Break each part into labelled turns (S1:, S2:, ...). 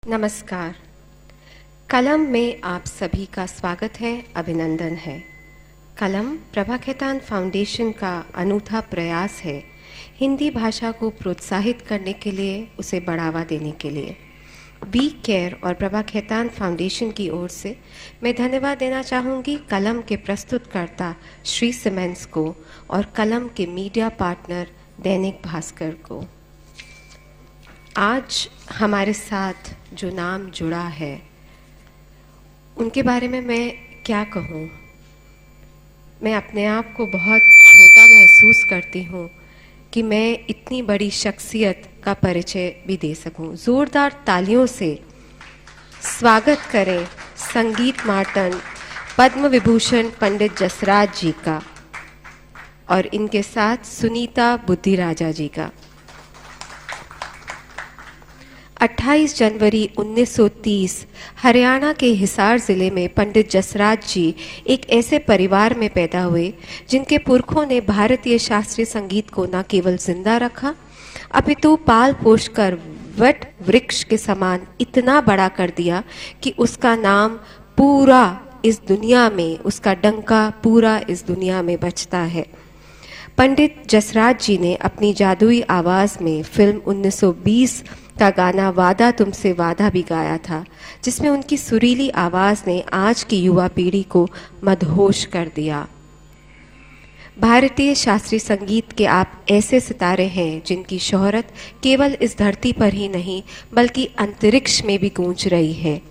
S1: नमस्कार। कलम में आप सभी का स्वागत है, अभिनंदन है। कलम प्रभा खेतान फाउंडेशन का अनूठा प्रयास है हिंदी भाषा को प्रोत्साहित करने के लिए, उसे बढ़ावा देने के लिए। बी केयर और प्रभा खेतान फाउंडेशन की ओर से मैं धन्यवाद देना चाहूँगी कलम के प्रस्तुतकर्ता श्री सीमेंट्स को और कलम के मीडिया पार्टनर दैनिक भास्कर को। आज हमारे साथ जो नाम जुड़ा है उनके बारे में मैं क्या कहूँ। मैं अपने आप को बहुत छोटा महसूस करती हूँ कि मैं इतनी बड़ी शख्सियत का परिचय भी दे सकूँ। ज़ोरदार तालियों से स्वागत करें संगीत मार्तंड पद्म विभूषण पंडित जसराज जी का और इनके साथ सुनीता बुद्धिराजा जी का। 28 जनवरी 1930 हरियाणा के हिसार ज़िले में पंडित जसराज जी एक ऐसे परिवार में पैदा हुए जिनके पुरखों ने भारतीय शास्त्रीय संगीत को न केवल जिंदा रखा अपितु पाल पोष कर वट वृक्ष के समान इतना बड़ा कर दिया कि उसका नाम पूरा इस दुनिया में, उसका डंका पूरा इस दुनिया में बजता है। पंडित जसराज जी ने अपनी जादुई आवाज़ में फिल्म 1920 का गाना वादा तुमसे वादा भी गाया था, जिसमें उनकी सुरीली आवाज़ ने आज की युवा पीढ़ी को मदहोश कर दिया। भारतीय शास्त्रीय संगीत के आप ऐसे सितारे हैं जिनकी शोहरत केवल इस धरती पर ही नहीं बल्कि अंतरिक्ष में भी गूंज रही है।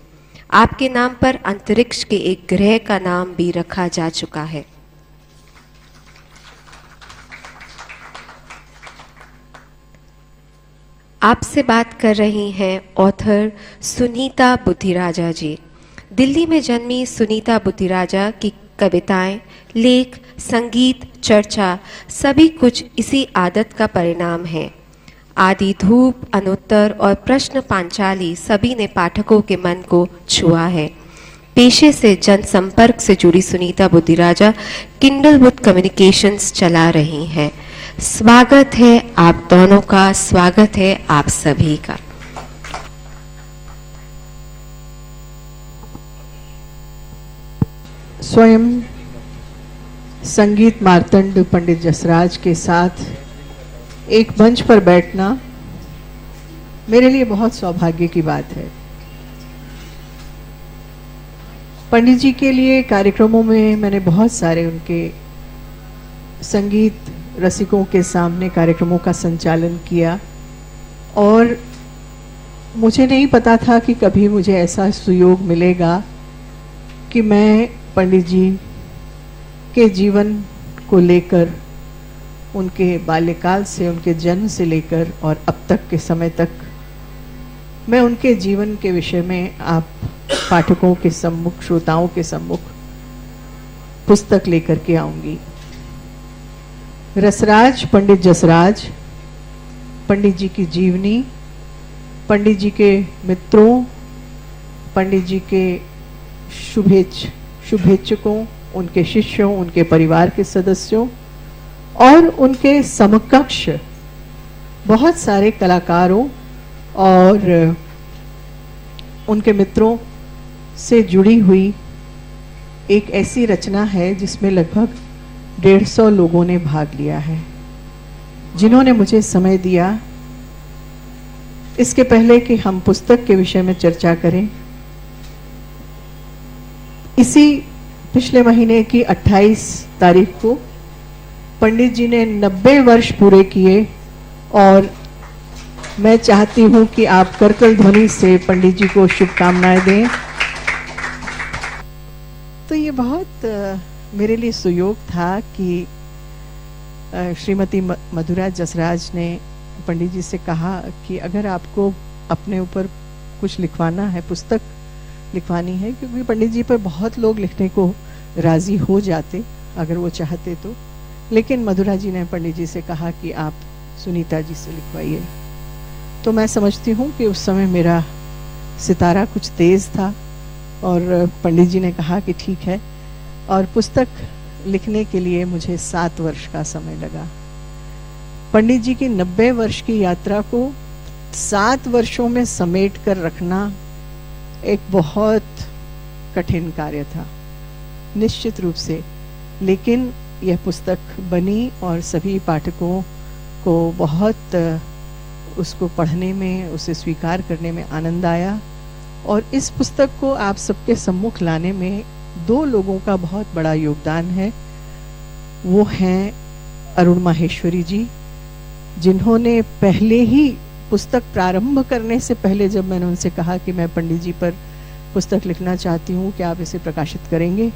S1: आपके नाम पर अंतरिक्ष के एक ग्रह का नाम भी रखा जा चुका है। आपसे बात कर रही हैं ऑथर सुनीता बुद्धिराजा जी। दिल्ली में जन्मी सुनीता बुद्धिराजा की कविताएं, लेख, संगीत, चर्चा सभी कुछ इसी आदत का परिणाम है। आदि धूप, अनुत्तर और प्रश्न पांचाली सभी ने पाठकों के मन को छुआ है। पेशे से जनसंपर्क से जुड़ी सुनीता बुद्धिराजा किंडलवुड कम्युनिकेशंस चला रही हैं। स्वागत है आप दोनों का, स्वागत है आप सभी का।
S2: स्वयं संगीत मार्तंड पंडित जसराज के साथ एक मंच पर बैठना मेरे लिए बहुत सौभाग्य की बात है। पंडित जी के लिए कार्यक्रमों में मैंने बहुत सारे उनके संगीत रसिकों के सामने कार्यक्रमों का संचालन किया और मुझे नहीं पता था कि कभी मुझे ऐसा सुयोग मिलेगा कि मैं पंडित जी के जीवन को लेकर, उनके बाल्यकाल से, उनके जन्म से लेकर और अब तक के समय तक मैं उनके जीवन के विषय में आप पाठकों के सम्मुख, श्रोताओं के सम्मुख पुस्तक लेकर के आऊंगी। रसराज पंडित जसराज, पंडित जी की जीवनी, पंडित जी के मित्रों, पंडित जी के शुभेच्छकों, उनके शिष्यों, उनके परिवार के सदस्यों और उनके समकक्ष बहुत सारे कलाकारों और उनके मित्रों से जुड़ी हुई एक ऐसी रचना है जिसमें लगभग 150 लोगों ने भाग लिया है, जिन्होंने मुझे समय दिया। इसके पहले कि हम पुस्तक के विषय में चर्चा करें, इसी पिछले महीने की 28 तारीख को पंडित जी ने 90 वर्ष पूरे किए और मैं चाहती हूं कि आप करकल ध्वनि से पंडित जी को शुभकामनाएं दें। तो ये बहुत मेरे लिए सुयोग था कि श्रीमती मधुरा जसराज ने पंडित जी से कहा कि अगर आपको अपने ऊपर कुछ लिखवाना है, पुस्तक लिखवानी है, क्योंकि पंडित जी पर बहुत लोग लिखने को राजी हो जाते अगर वो चाहते तो, लेकिन मधुरा जी ने पंडित जी से कहा कि आप सुनीता जी से लिखवाइए। तो मैं समझती हूँ कि उस समय मेरा सितारा कुछ तेज था और पंडित जी ने कहा कि ठीक है, और पुस्तक लिखने के लिए मुझे 7 वर्ष का समय लगा। पंडित जी की 90 वर्ष की यात्रा को 7 वर्षों में समेट कर रखना एक बहुत कठिन कार्य था निश्चित रूप से, लेकिन यह पुस्तक बनी और सभी पाठकों को बहुत उसको पढ़ने में, उसे स्वीकार करने में आनंद आया। और इस पुस्तक को आप सबके सम्मुख लाने में दो लोगों का बहुत बड़ा योगदान है। वो हैं अरुण माहेश्वरी जी, जिन्होंने पहले ही पुस्तक प्रारंभ करने से पहले जब मैंने उनसे कहा कि मैं पंडित जी पर पुस्तक लिखना चाहती हूँ, क्या आप इसे प्रकाशित करेंगे,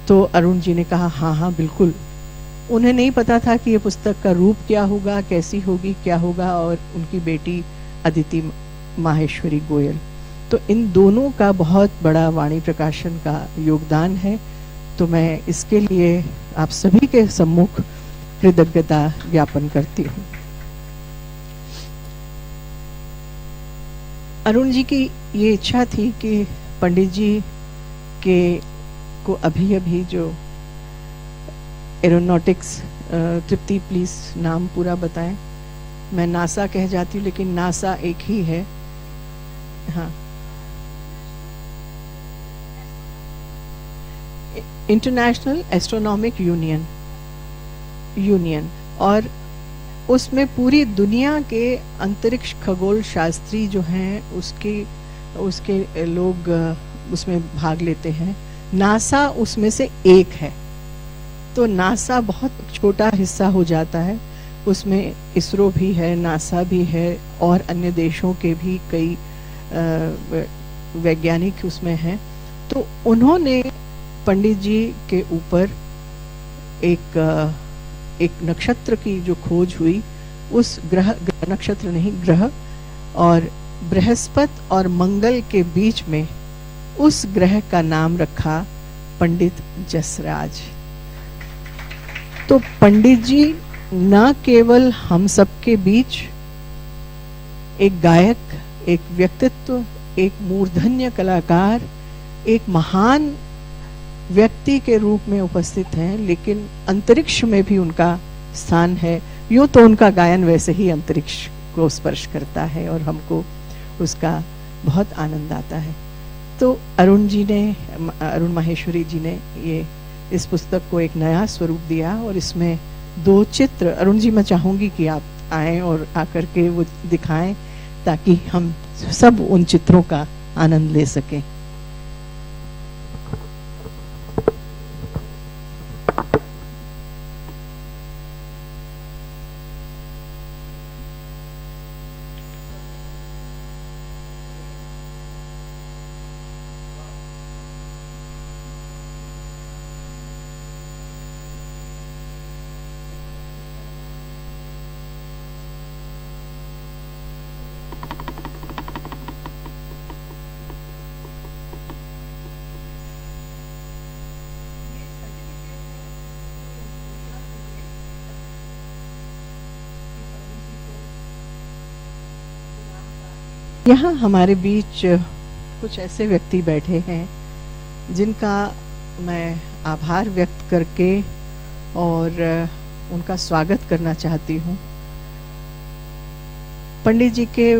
S2: तो अरुण जी ने कहा हाँ हाँ बिल्कुल। उन्हें नहीं पता था कि ये पुस्तक का रूप क्या होगा, कैसी होगी, क्या होगा, और उनकी बेटी अदिति माहेश्वरी गोयल, तो इन दोनों का बहुत बड़ा वाणी प्रकाशन का योगदान है। तो मैं इसके लिए आप सभी के सम्मुख कृतज्ञता ज्ञापन करती हूँ। अरुण जी की ये इच्छा थी कि पंडित जी के को अभी अभी जो एरोनॉटिक्स, तृप्ति प्लीज नाम पूरा बताएं। मैं नासा कह जाती हूँ लेकिन नासा एक ही है। हाँ, इंटरनेशनल एस्ट्रोनॉमिक यूनियन, और उसमें पूरी दुनिया के अंतरिक्ष खगोल शास्त्री जो हैं उसके लोग उसमें भाग लेते हैं। नासा उसमें से एक है, तो नासा बहुत छोटा हिस्सा हो जाता है। उसमें इसरो भी है, नासा भी है, और अन्य देशों के भी कई वैज्ञानिक उसमें हैं। तो उन्होंने पंडित जी के ऊपर एक नक्षत्र की जो खोज हुई, उस ग्रह नक्षत्र नहीं ग्रह, और बृहस्पति और मंगल के बीच में उस ग्रह का नाम रखा पंडित जसराज। तो पंडित जी न केवल हम सबके बीच एक गायक, एक व्यक्तित्व, एक मूर्धन्य कलाकार, एक महान व्यक्ति के रूप में उपस्थित हैं, लेकिन अंतरिक्ष में भी उनका स्थान है। यूं तो उनका गायन वैसे ही अंतरिक्ष को स्पर्श करता है और हमको उसका बहुत आनंद आता है। तो अरुण माहेश्वरी जी ने ये इस पुस्तक को एक नया स्वरूप दिया, और इसमें 2 चित्र, अरुण जी मैं चाहूंगी कि आप आएं और आकर के वो दिखाएं ताकि हम सब उन चित्रों का आनंद ले सकें। यहाँ हमारे बीच कुछ ऐसे व्यक्ति बैठे हैं जिनका मैं आभार व्यक्त करके और उनका स्वागत करना चाहती हूँ। पंडित जी के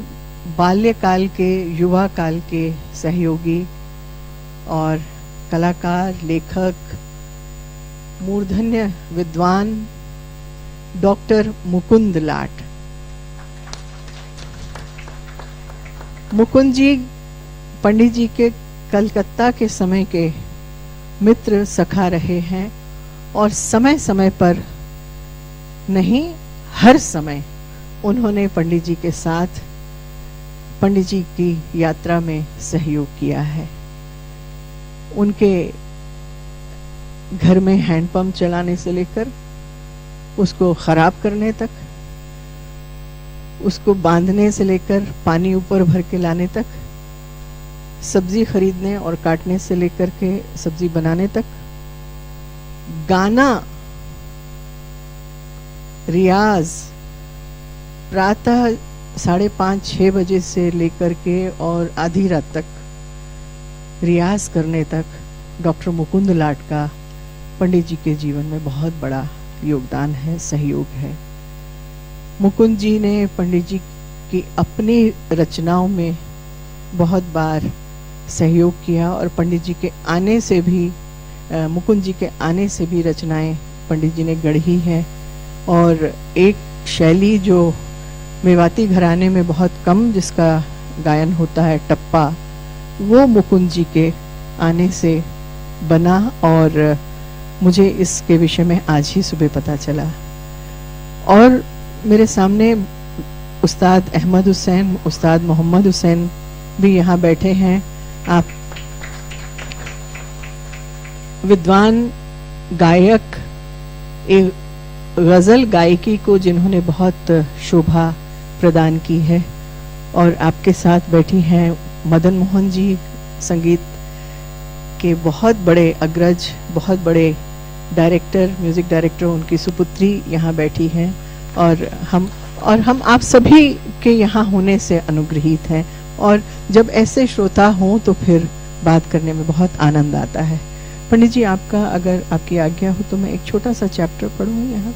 S2: बाल्यकाल के, युवा काल के सहयोगी और कलाकार, लेखक, मूर्धन्य विद्वान डॉक्टर मुकुंद लाट। मुकुंद जी पंडित जी के कलकत्ता के समय के मित्र, सखा रहे हैं, और समय समय पर नहीं, हर समय उन्होंने पंडित जी के साथ पंडित जी की यात्रा में सहयोग किया है। उनके घर में हैंडपंप चलाने से लेकर उसको खराब करने तक, उसको बांधने से लेकर पानी ऊपर भर के लाने तक, सब्जी खरीदने और काटने से लेकर के सब्जी बनाने तक, गाना, रियाज प्रातः 5:30-6 बजे से लेकर के और आधी रात तक रियाज करने तक डॉक्टर मुकुंद लाट का पंडित जी के जीवन में बहुत बड़ा योगदान है, सहयोग है। मुकुंद जी ने पंडित जी की अपनी रचनाओं में बहुत बार सहयोग किया और पंडित जी के आने से भी मुकुंद जी के आने से भी रचनाएं पंडित जी ने गढ़ी हैं। और एक शैली जो मेवाती घराने में बहुत कम जिसका गायन होता है, टप्पा, वो मुकुंद जी के आने से बना और मुझे इसके विषय में आज ही सुबह पता चला। और मेरे सामने उस्ताद अहमद हुसैन, उस्ताद मोहम्मद हुसैन भी यहाँ बैठे हैं। आप विद्वान गायक, एक गज़ल गायकी को जिन्होंने बहुत शोभा प्रदान की है। और आपके साथ बैठी हैं मदन मोहन जी, संगीत के बहुत बड़े अग्रज, बहुत बड़े डायरेक्टर, म्यूजिक डायरेक्टर, उनकी सुपुत्री यहाँ बैठी हैं। और हम आप सभी के यहाँ होने से अनुग्रहित हैं। और जब ऐसे श्रोता हों तो फिर बात करने में बहुत आनंद आता है। पंडित जी, आपका अगर आपकी आज्ञा हो तो मैं एक छोटा सा चैप्टर पढ़ूं यहाँ।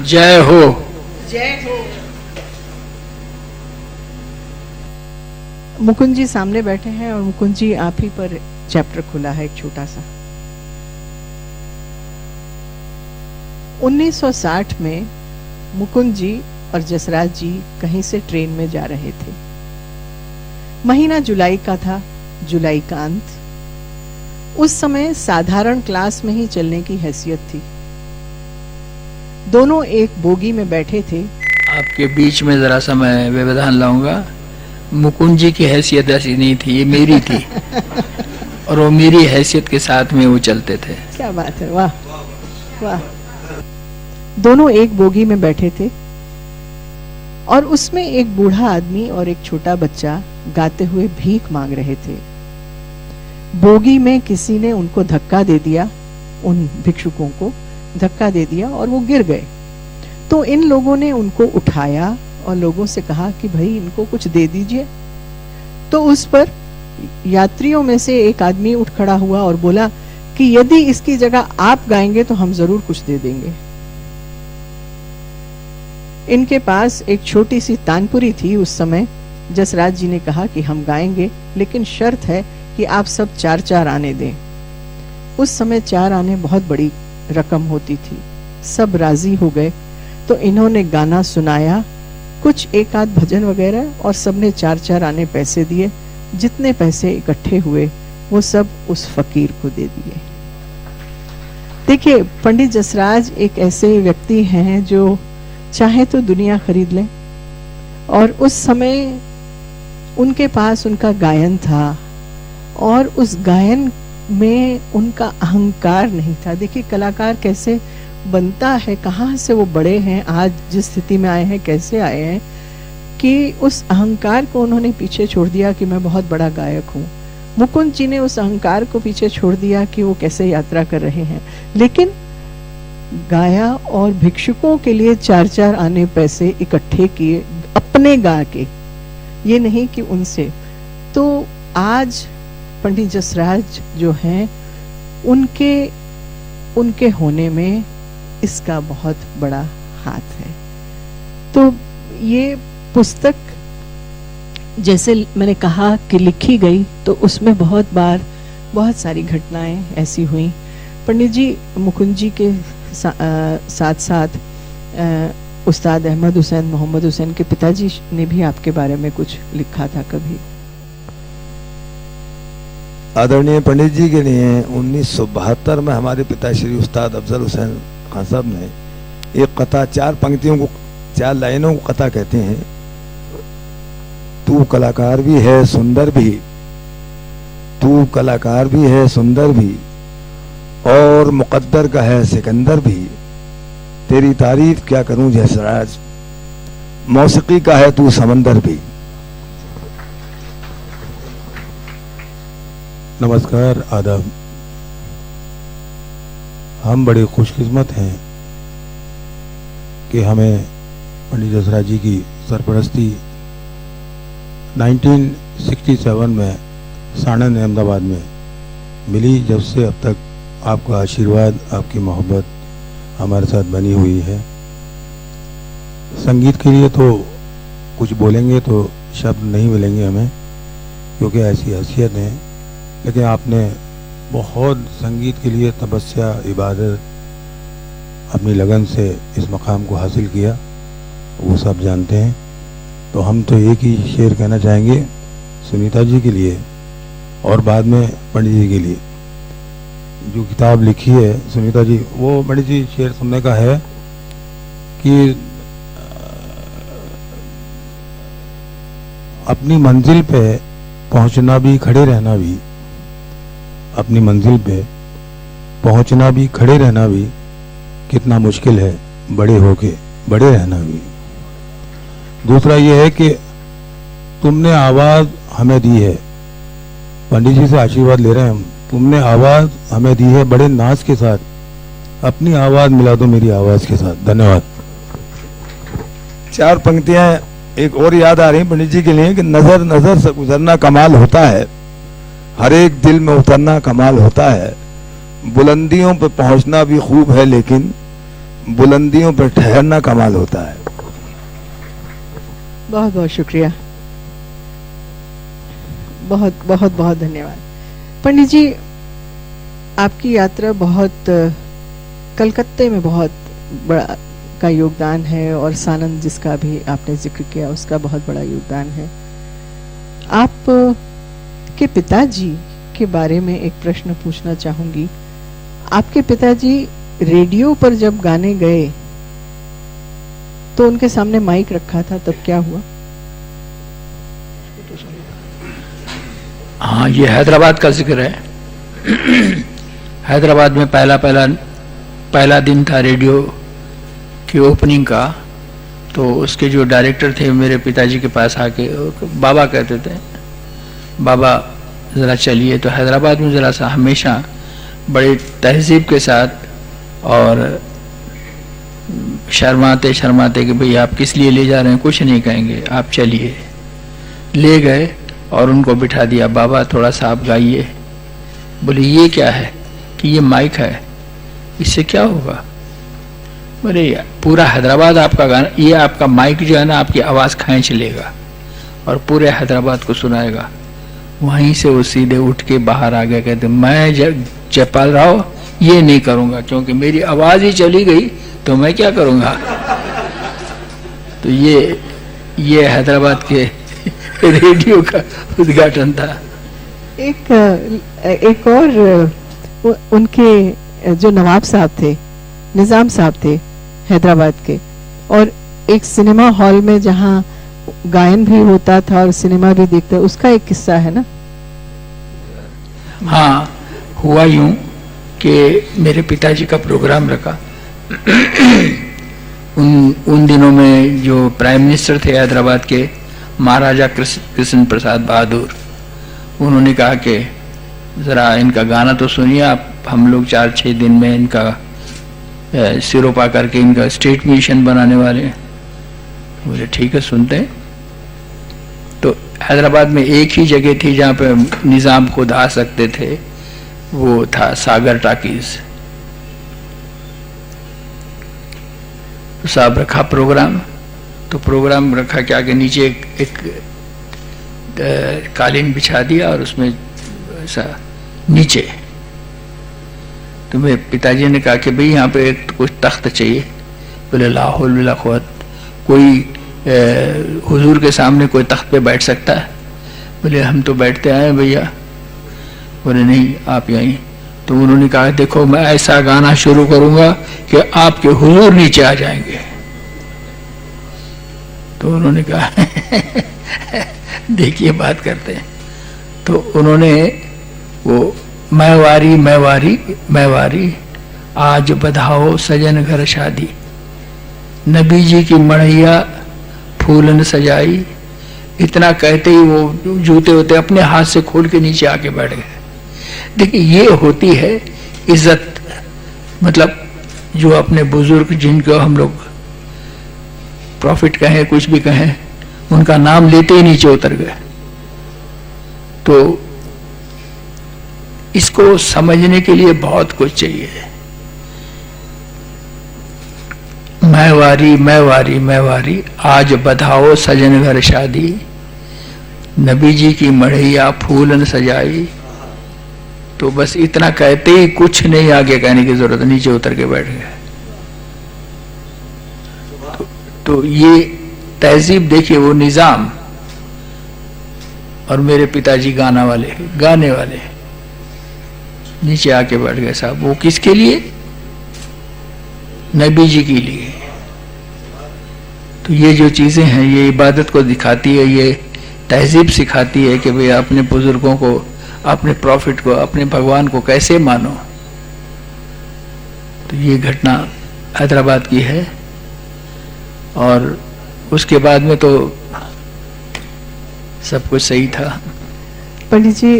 S3: जय हो।
S2: जय हो। मुकुंद जी सामने बैठे हैं और मुकुंद जी आप ही पर चैप्टर खुला है एक छोटा सा। 1960 में मुकुंद जी और जसराज जी कहीं से ट्रेन में जा रहे थे। महीना जुलाई का था, जुलाई का अंत। उस समय साधारण क्लास में ही चलने की हैसियत थी। दोनों एक बोगी में बैठे थे।
S3: आपके बीच में जरा सा मैं व्यवधान लाऊंगा। मुकुंद जी की हैसियत ऐसी नहीं थी, ये मेरी थी। और वो मेरी हैसियत के साथ में वो चलते थे।
S2: क्या बात है, वाह वाह। दोनों एक बोगी में बैठे थे और उसमें एक बूढ़ा आदमी और एक छोटा बच्चा गाते हुए भीख मांग रहे थे। बोगी में किसी ने उनको धक्का दे दिया, उन भिक्षुकों को धक्का दे दिया और वो गिर गए। तो इन लोगों ने उनको उठाया और लोगों से कहा कि भाई इनको कुछ दे दीजिए। तो उस पर यात्रियों में से एक आदमी उठ खड़ा हुआ और बोला कि यदि इसकी जगह आप गाएंगे तो हम जरूर कुछ दे देंगे। इनके पास एक छोटी सी तानपुरी थी उस समय। जसराज जी ने कहा कि हम गाएंगे, लेकिन शर्त है कि आप सब 4-4 आने दें। उस समय 4 आने बहुत बड़ी रकम होती थी। सब राजी हो गए। तो इन्होंने गाना सुनाया, कुछ एक आध भजन वगैरह, और सबने 4-4 आने पैसे दिए। जितने पैसे इकट्ठे हुए वो सब उस फकीर को दे दिए। देखिए, पंडित जसराज एक ऐसे व्यक्ति हैं जो चाहे तो दुनिया खरीद लें। और उस समय उनके पास उनका गायन था और उस गायन में उनका अहंकार नहीं था। देखिए, कलाकार कैसे बनता है, कहाँ से वो बड़े हैं, आज जिस स्थिति में आए हैं, कैसे आए हैं, कि उस अहंकार को उन्होंने पीछे छोड़ दिया कि मैं बहुत बड़ा गायक हूँ। मुकुंद जी ने उस अहंकार को पीछे छोड़ दिया कि वो कैसे यात्रा कर रहे हैं, लेकिन गाया और भिक्षुकों के लिए 4-4 आने पैसे इकट्ठे किए अपने गा के, ये नहीं कि उनसे। तो आज पंडित जसराज जो हैं, उनके होने में इसका बहुत बड़ा हाथ है। तो ये पुस्तक जैसे मैंने कहा कि लिखी गई, तो उसमें बहुत बार बहुत सारी घटनाएं ऐसी हुई। पंडित जी मुकुंद जी के साथ साथ उस्ताद अहमद हुसैन, मोहम्मद हुसैन के पिताजी ने भी आपके बारे में कुछ लिखा था कभी।
S4: आदरणीय पंडित जी के लिए 1972 में हमारे पिता श्री उस्ताद अफजल हुसैन खान साहब ने एक कथा, 4 पंक्तियों को, 4 लाइनों को कथा कहते हैं। तू कलाकार भी है सुंदर भी, तू कलाकार भी है सुंदर भी, और मुकद्दर का है सिकंदर भी, तेरी तारीफ क्या करूं जसराज, मौसीकी का है तू समंदर भी।
S5: नमस्कार, आदाब। हम बड़े खुशकिस्मत हैं कि हमें पंडित जसराज जी की सरपरस्ती 1967 में साणंद अहमदाबाद में मिली। जब से अब तक आपका आशीर्वाद, आपकी मोहब्बत हमारे साथ बनी हुई है। संगीत के लिए तो कुछ बोलेंगे तो शब्द नहीं मिलेंगे हमें, क्योंकि ऐसी हैसियत है, लेकिन आपने बहुत संगीत के लिए तपस्या, इबादत, अपनी लगन से इस मकाम को हासिल किया, वो सब जानते हैं। तो हम तो एक ही शेर कहना चाहेंगे सुनीता जी के लिए और बाद में पंडित जी के लिए। जो किताब लिखी है सुनीता जी, वो पंडित जी शेर सुनने का है कि अपनी मंजिल पे पहुंचना भी, खड़े रहना भी, अपनी मंजिल पे पहुंचना भी, खड़े रहना भी कितना मुश्किल है, बड़े होके बड़े रहना भी। दूसरा ये है कि तुमने आवाज हमें दी है, पंडित जी से आशीर्वाद ले रहे हैं हम, तुमने आवाज हमें दी है, बड़े नाज के साथ अपनी आवाज मिला दो मेरी आवाज के साथ। धन्यवाद।
S4: 4 पंक्तियां एक और याद आ रही पंडित जी के लिए कि नजर नजर से गुजरना कमाल होता है, हर एक दिल में उतरना कमाल होता है, बुलंदियों पर पहुंचना भी खूब है लेकिन बुलंदियों पर ठहरना कमाल होता है।
S2: बहुत बहुत शुक्रिया, बहुत बहुत बहुत धन्यवाद। पंडित जी, आपकी यात्रा बहुत, कलकत्ते में बहुत बड़ा का योगदान है और सानंद जिसका भी आपने जिक्र किया उसका बहुत बड़ा योगदान है। आप के पिताजी के बारे में एक प्रश्न पूछना चाहूंगी। आपके पिताजी रेडियो पर जब गाने गए तो उनके सामने माइक रखा था, तब क्या हुआ?
S3: हाँ, ये हैदराबाद का जिक्र है। हैदराबाद में पहला दिन था रेडियो की ओपनिंग का। तो उसके जो डायरेक्टर थे मेरे पिताजी के पास आके, बाबा कहते थे, बाबा ज़रा चलिए। तो हैदराबाद में ज़रा सा हमेशा बड़े तहजीब के साथ और शर्माते शर्माते कि भाई आप किस लिए ले जा रहे हैं, कुछ नहीं कहेंगे, आप चलिए। ले गए और उनको बिठा दिया, बाबा थोड़ा सा आप गाइए। बोले ये क्या है? कि ये माइक है, इससे क्या होगा? बोले पूरा हैदराबाद आपका गाना, ये आपका माइक जो है ना आपकी आवाज़ खींच लेगा और पूरे हैदराबाद को सुनाएगा। वहीं से वो सीधे उठ के बाहर आ गया, कहते मैं जयपाल राव ये नहीं करूँगा, क्योंकि मेरी आवाज़ ही चली गई तो मैं क्या करूँगा। तो ये हैदराबाद के रेडियो का उद्घाटन था।
S2: एक और उनके जो नवाब साहब थे, निजाम साहब थे हैदराबाद के, और एक सिनेमा हॉल में जहाँ गायन भी होता था और सिनेमा भी देखते, उसका एक किस्सा है ना?
S3: हाँ, हुआ यूं कि मेरे पिताजी का प्रोग्राम रखा। उन दिनों में जो प्राइम मिनिस्टर थे हैदराबाद के, महाराजा कृष्ण प्रसाद बहादुर, उन्होंने कहा कि ज़रा इनका गाना तो सुनिए आप, हम लोग 4-6 दिन में इनका सिरोपा करके इनका स्टेट मिशन बनाने वाले हैं। बोले ठीक है, सुनते हैं। तो हैदराबाद में एक ही जगह थी जहाँ पे निज़ाम खुद आ सकते थे, वो था सागर टाकीज। तो साहब रखा प्रोग्राम, तो प्रोग्राम रखा क्या कि नीचे एक कालीन बिछा दिया और उसमें ऐसा नीचे। तो मेरे पिताजी ने कहा कि भाई यहाँ पे एक कुछ तख्त चाहिए। बोले ला हौल वला कुव्वत, कोई हुजूर के सामने कोई तख्त पे बैठ सकता है? बोले हम तो बैठते आए भैया। बोले नहीं, आप यहीं। तो उन्होंने कहा देखो मैं ऐसा गाना शुरू करूंगा कि आपके हुजूर नीचे आ जाएंगे। तो उन्होंने कहा देखिए बात करते हैं। तो उन्होंने वो मैवारी मैवारी मैवारी आज बधाओ सजन घर शादी, नबी जी की मढ़ैया फूलन सजाई, इतना कहते ही वो जूते होते अपने हाथ से खोल के नीचे आके बैठ गए। देखिए ये होती है इज्जत, मतलब जो अपने बुजुर्ग जिनको हम लोग प्रॉफिट कहें कुछ भी कहें, उनका नाम लेते ही नीचे उतर गए। तो इसको समझने के लिए बहुत कुछ चाहिए। मैवारी मैवारी मैवारी आज बधाओ सजन घर शादी, नबी जी की मढ़ैया फूलन सजाई। तो बस इतना कहते ही कुछ नहीं आगे कहने की जरूरत, नीचे उतर के बैठ गए। तो ये तहजीब देखिए, वो निजाम। और मेरे पिताजी गाने वाले नीचे आके बैठ गए साहब। वो किसके लिए? नबी जी के लिए। तो ये जो चीजें हैं ये इबादत को दिखाती है, ये तहजीब सिखाती है कि भाई अपने बुजुर्गों को, अपने प्रॉफिट को, अपने भगवान को कैसे मानो। तो ये घटना हैदराबाद की है। और उसके बाद में तो सब कुछ सही था।
S2: पंडित जी,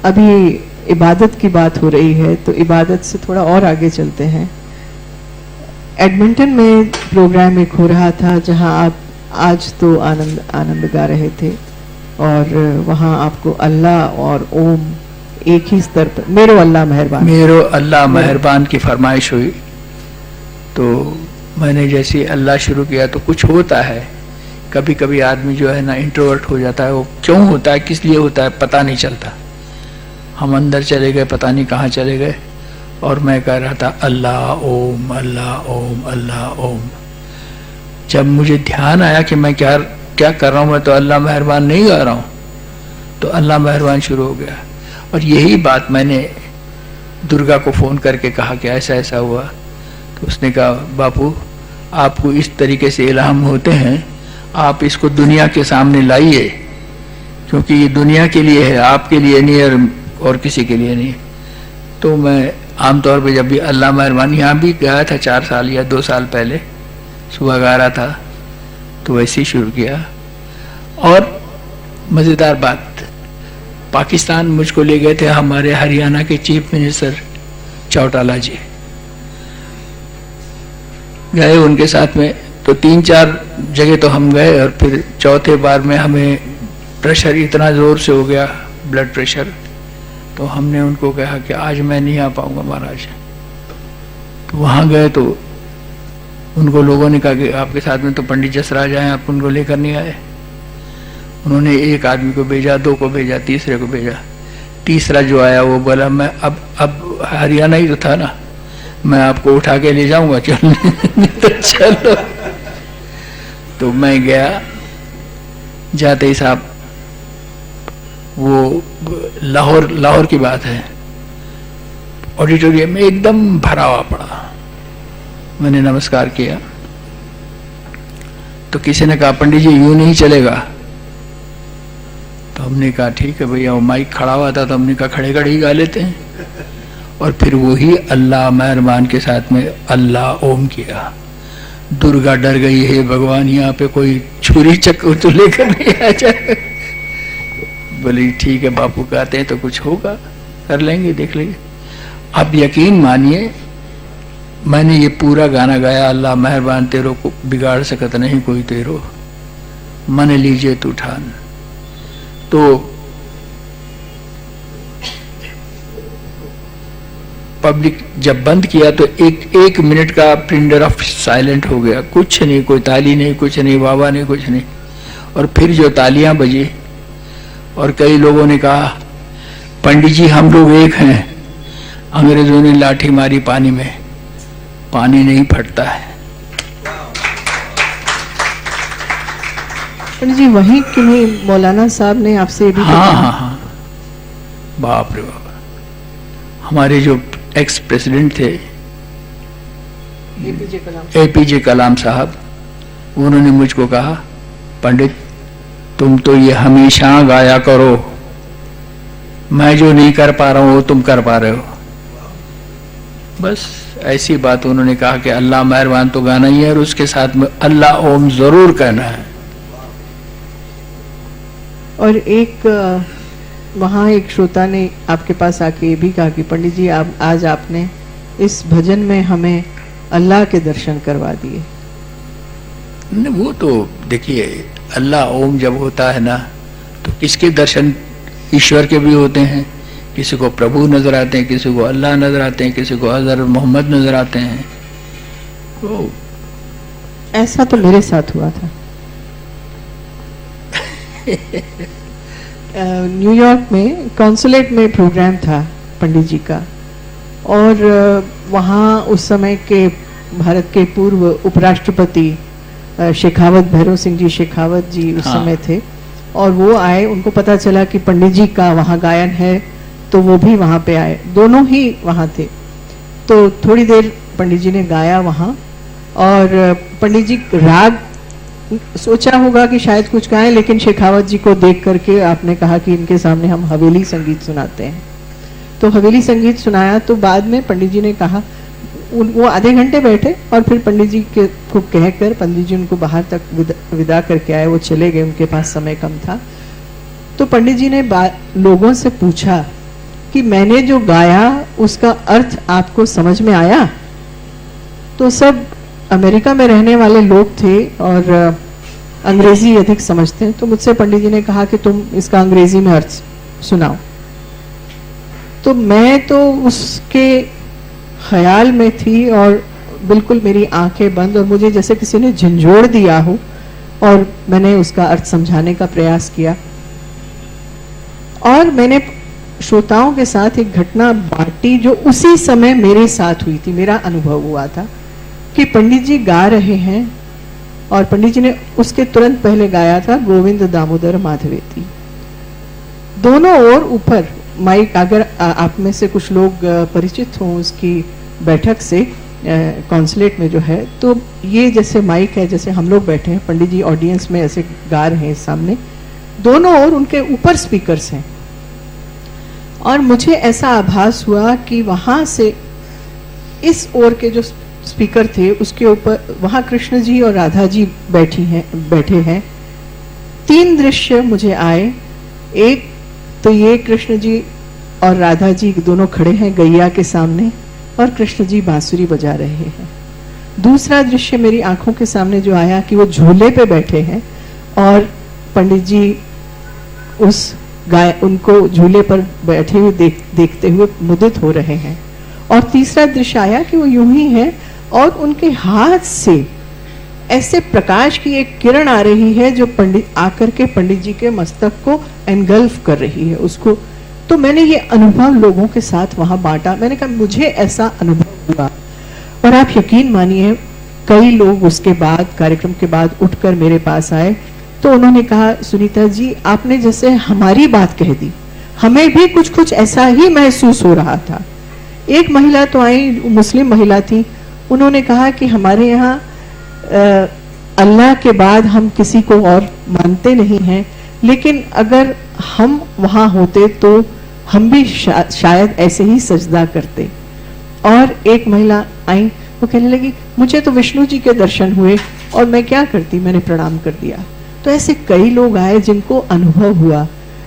S2: अभी इबादत की बात हो रही है तो इबादत से थोड़ा और आगे चलते हैं। एडमिंटन में प्रोग्राम एक हो रहा था जहां आप आज तो आनंद गा रहे थे और वहां आपको अल्लाह और ओम एक ही स्तर पर, मेरो अल्लाह मेहरबान की फरमाइश हुई। तो
S3: मैंने जैसे अल्लाह शुरू किया तो कुछ होता है। कभी कभी आदमी जो है ना इंट्रोवर्ट हो जाता है। वो क्यों होता है, किस लिए होता है, पता नहीं चलता। हम अंदर चले गए, पता नहीं कहाँ चले गए। और मैं कह रहा था अल्लाह ओम अल्लाह ओम अल्लाह ओम। जब मुझे ध्यान आया कि मैं क्या कर रहा हूँ, मैं तो अल्लाह मेहरबान नहीं गा रहा हूँ, तो अल्लाह मेहरबान शुरू हो गया। और यही बात मैंने दुर्गा को फ़ोन करके कहा कि ऐसा ऐसा हुआ। तो उसने कहा बापू आपको इस तरीके से इल्हाम होते हैं, आप इसको दुनिया के सामने लाइए, क्योंकि ये दुनिया के लिए है, आपके लिए नहीं और किसी के लिए नहीं। तो मैं आमतौर पे जब भी अल्लाह मेहरबान, यहाँ भी गाया था 4 साल या 2 साल पहले, सुबह गा रहा था, तो वैसे ही शुरू किया। और मज़ेदार बात, पाकिस्तान मुझको ले गए थे हमारे हरियाणा के चीफ मिनिस्टर चौटाला जी, गए उनके साथ में। तो 3-4 जगह तो हम गए और फिर चौथे बार में हमें प्रेशर इतना ज़ोर से हो गया, ब्लड प्रेशर, तो हमने उनको कहा कि आज मैं नहीं आ पाऊंगा महाराज। तो वहाँ गए तो उनको लोगों ने कहा कि आपके साथ में तो पंडित जसराज आए, आप उनको लेकर नहीं आए। उन्होंने एक आदमी को भेजा, 2 को भेजा, तीसरे को भेजा। तीसरा जो आया वो बोला मैं अब हरियाणा ही तो था ना, मैं आपको उठा के ले जाऊंगा, चलो। तो मैं गया, जाते ही साहब वो लाहौर की बात है, ऑडिटोरियम में एकदम भरा हुआ पड़ा। मैंने नमस्कार किया तो किसी ने कहा पंडित जी यूं नहीं चलेगा। तो हमने कहा ठीक है भैया, वो माइक खड़ा हुआ था तो हमने कहा खड़े खड़े ही गा लेते हैं। और फिर वही अल्लाह मेहरबान के साथ में अल्लाह ओम किया। दुर्गा डर गई, है भगवान यहाँ पे कोई छुरी चक्कू तो लेकर नहीं आ जाए। बोली ठीक है बापू कहते हैं तो कुछ होगा, कर लेंगे, देख लेंगे। अब यकीन मानिए मैंने ये पूरा गाना गाया, अल्लाह मेहरबान तेरो को बिगाड़ सकत नहीं कोई तेरो, मन लीजिए तू ठान। तो पब्लिक जब बंद किया तो एक मिनट का पिंडर ऑफ साइलेंट हो गया, कुछ नहीं, कोई ताली नहीं, कुछ नहीं, वाह नहीं, कुछ नहीं। और फिर जो तालियां बजी और कई लोगों ने कहा पंडित जी हम लोग एक हैं, अंग्रेजों ने लाठी मारी पानी में, पानी नहीं फटता है।
S2: पंडित जी वहीं किन्हीं मौलाना साहब ने आपसे भी
S3: हाँ, बाप रे बाप, हमारे जो एक्स प्रेसिडेंट थे एपीजे कलाम साहब, उन्होंने मुझको कहा पंडित तुम तो ये हमेशा गाया करो, मैं जो नहीं कर पा रहा हूं वो तुम कर पा रहे हो। बस ऐसी बात उन्होंने कहा कि अल्लाह मेहरबान तो गाना ही है और उसके साथ में अल्लाह ओम जरूर कहना है।
S2: और एक वहाँ एक श्रोता ने आपके पास आके ये भी कहा कि पंडित जी आप आज आपने इस भजन में हमें अल्लाह के दर्शन करवा दिए।
S3: वो तो देखिए अल्लाह ओम जब होता है ना तो किसके दर्शन ईश्वर के भी होते हैं, किसी को प्रभु नजर आते हैं, किसी को अल्लाह नजर आते हैं, किसी को हज़रत मोहम्मद नजर आते हैं। तो
S2: ऐसा तो मेरे साथ हुआ था। न्यूयॉर्क में कॉन्सुलेट में प्रोग्राम था पंडित जी का, और वहाँ उस समय के भारत के पूर्व उपराष्ट्रपति शेखावत, भैरव सिंह जी शेखावत जी उस समय थे, और वो आए। उनको पता चला कि पंडित जी का वहाँ गायन है, तो वो भी वहाँ पे आए, दोनों ही वहाँ थे। तो थोड़ी देर पंडित जी ने गाया वहाँ, और पंडित जी राग सोचा होगा कि शायद कुछ गाएं, लेकिन शेखावत जी को देख करके आपने कहा कि इनके सामने हम हवेली संगीत सुनाते हैं। तो हवेली संगीत सुनाया। तो बाद में पंडित जी ने कहा, वो आधे घंटे बैठे और फिर पंडित जी को कहकर पंडित जी उनको बाहर तक विदा करके आए। वो चले गए, उनके पास समय कम था। तो पंडित जी ने लोगों से पूछा कि मैंने जो गाया उसका अर्थ आपको समझ में आया? तो सब अमेरिका में रहने वाले लोग थे और अंग्रेजी अधिक समझते हैं। तो मुझसे पंडित जी ने कहा कि तुम इसका अंग्रेजी में अर्थ सुनाओ। तो मैं तो उसके ख्याल में थी और बिल्कुल मेरी आंखें बंद, और मुझे जैसे किसी ने झंझोड़ दिया हो, और मैंने उसका अर्थ समझाने का प्रयास किया। और मैंने श्रोताओं के साथ एक घटना बांटी जो उसी समय मेरे साथ हुई थी, मेरा अनुभव हुआ था कि पंडित जी गा रहे हैं, और पंडित जी ने उसके तुरंत पहले गाया था गोविंद दामोदर माधवेती। दोनों ओर ऊपर माइक, अगर आप में से कुछ लोग परिचित हों उसकी बैठक से कॉन्सुलेट में जो है, तो ये जैसे माइक है, जैसे हम लोग बैठे हैं, पंडित जी ऑडियंस में ऐसे गा रहे हैं सामने, दोनों ओर उनके ऊपर स्पीकर्स हैं। और मुझे ऐसा आभास हुआ कि वहां से इस ओर के जो स्पीकर थे उसके ऊपर वहां कृष्ण जी और राधा जी बैठे हैं। तीन दृश्य मुझे आए। एक तो ये कृष्ण जी और राधा जी दोनों खड़े हैं गैया के सामने, और कृष्ण जी बांसुरी बजा रहे हैं। दूसरा दृश्य मेरी आंखों के सामने जो आया कि वो झूले पे बैठे हैं और पंडित जी उनको झूले पर बैठे हुए देखते हुए मुदित हो रहे हैं। और तीसरा दृश्य आया कि वो यूं ही है और उनके हाथ से ऐसे प्रकाश की एक किरण आ रही है जो आकर के पंडित जी के मस्तक को एनगल्फ कर रही है उसको। तो मैंने ये अनुभव लोगों के साथ वहां बांटा। मैंने कहा मुझे ऐसा अनुभव हुआ, और आप यकीन मानिए कई लोग उसके बाद, कार्यक्रम के बाद उठकर मेरे पास आए। तो उन्होंने कहा, सुनीता जी आपने जैसे हमारी बात कह दी, हमें भी कुछ कुछ ऐसा ही महसूस हो रहा था। एक महिला तो आई, मुस्लिम महिला थी, उन्होंने कहा कि हमारे यहाँ अल्लाह के बाद हम किसी को और मानते नहीं हैं, लेकिन अगर हम वहां होते तो हम भी शायद ऐसे ही सजदा करते। और एक महिला आई, वो कहने लगी मुझे तो विष्णु जी के दर्शन हुए और मैं क्या करती, मैंने प्रणाम कर दिया। तो ऐसे कई लोग आए जिनको अनुभव हुआ।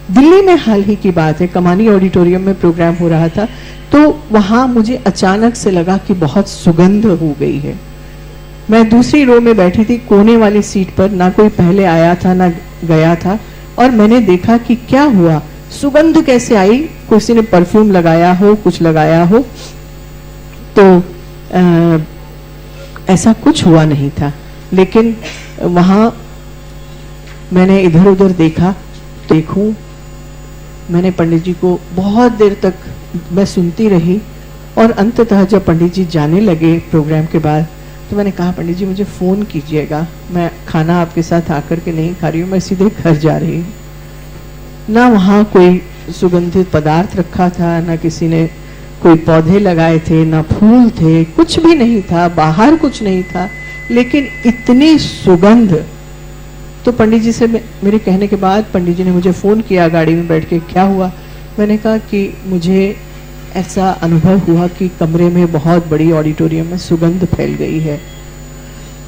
S2: दिल्ली में हाल ही की बात है, कमानी ऑडिटोरियम में प्रोग्राम हो रहा था, तो वहां मुझे अचानक से लगा कि बहुत सुगंध हो गई है। मैं दूसरी रो में बैठी थी, कोने वाली सीट पर, ना कोई पहले आया था ना गया था, और मैंने देखा कि क्या हुआ, सुगंध कैसे आई, किसी ने परफ्यूम लगाया हो, कुछ लगाया हो, तो ऐसा कुछ हुआ नहीं था। लेकिन वहां मैंने इधर उधर देखा, मैंने पंडित जी को बहुत देर तक मैं सुनती रही, और अंततः जब पंडित जी जाने लगे प्रोग्राम के बाद, तो मैंने कहा पंडित जी मुझे फोन कीजिएगा, मैं खाना आपके साथ आकर के नहीं खा रही हूँ, मैं सीधे घर जा रही हूँ। ना वहाँ कोई सुगंधित पदार्थ रखा था, ना किसी ने कोई पौधे लगाए थे, ना फूल थे, कुछ भी नहीं था, बाहर कुछ नहीं था, लेकिन इतनी सुगंध। तो पंडित जी से मेरे कहने के बाद पंडित जी ने मुझे फोन किया गाड़ी में बैठ के, क्या हुआ? मैंने कहा कि मुझे ऐसा अनुभव हुआ कि कमरे में बहुत बड़ी ऑडिटोरियम में सुगंध फैल गई है।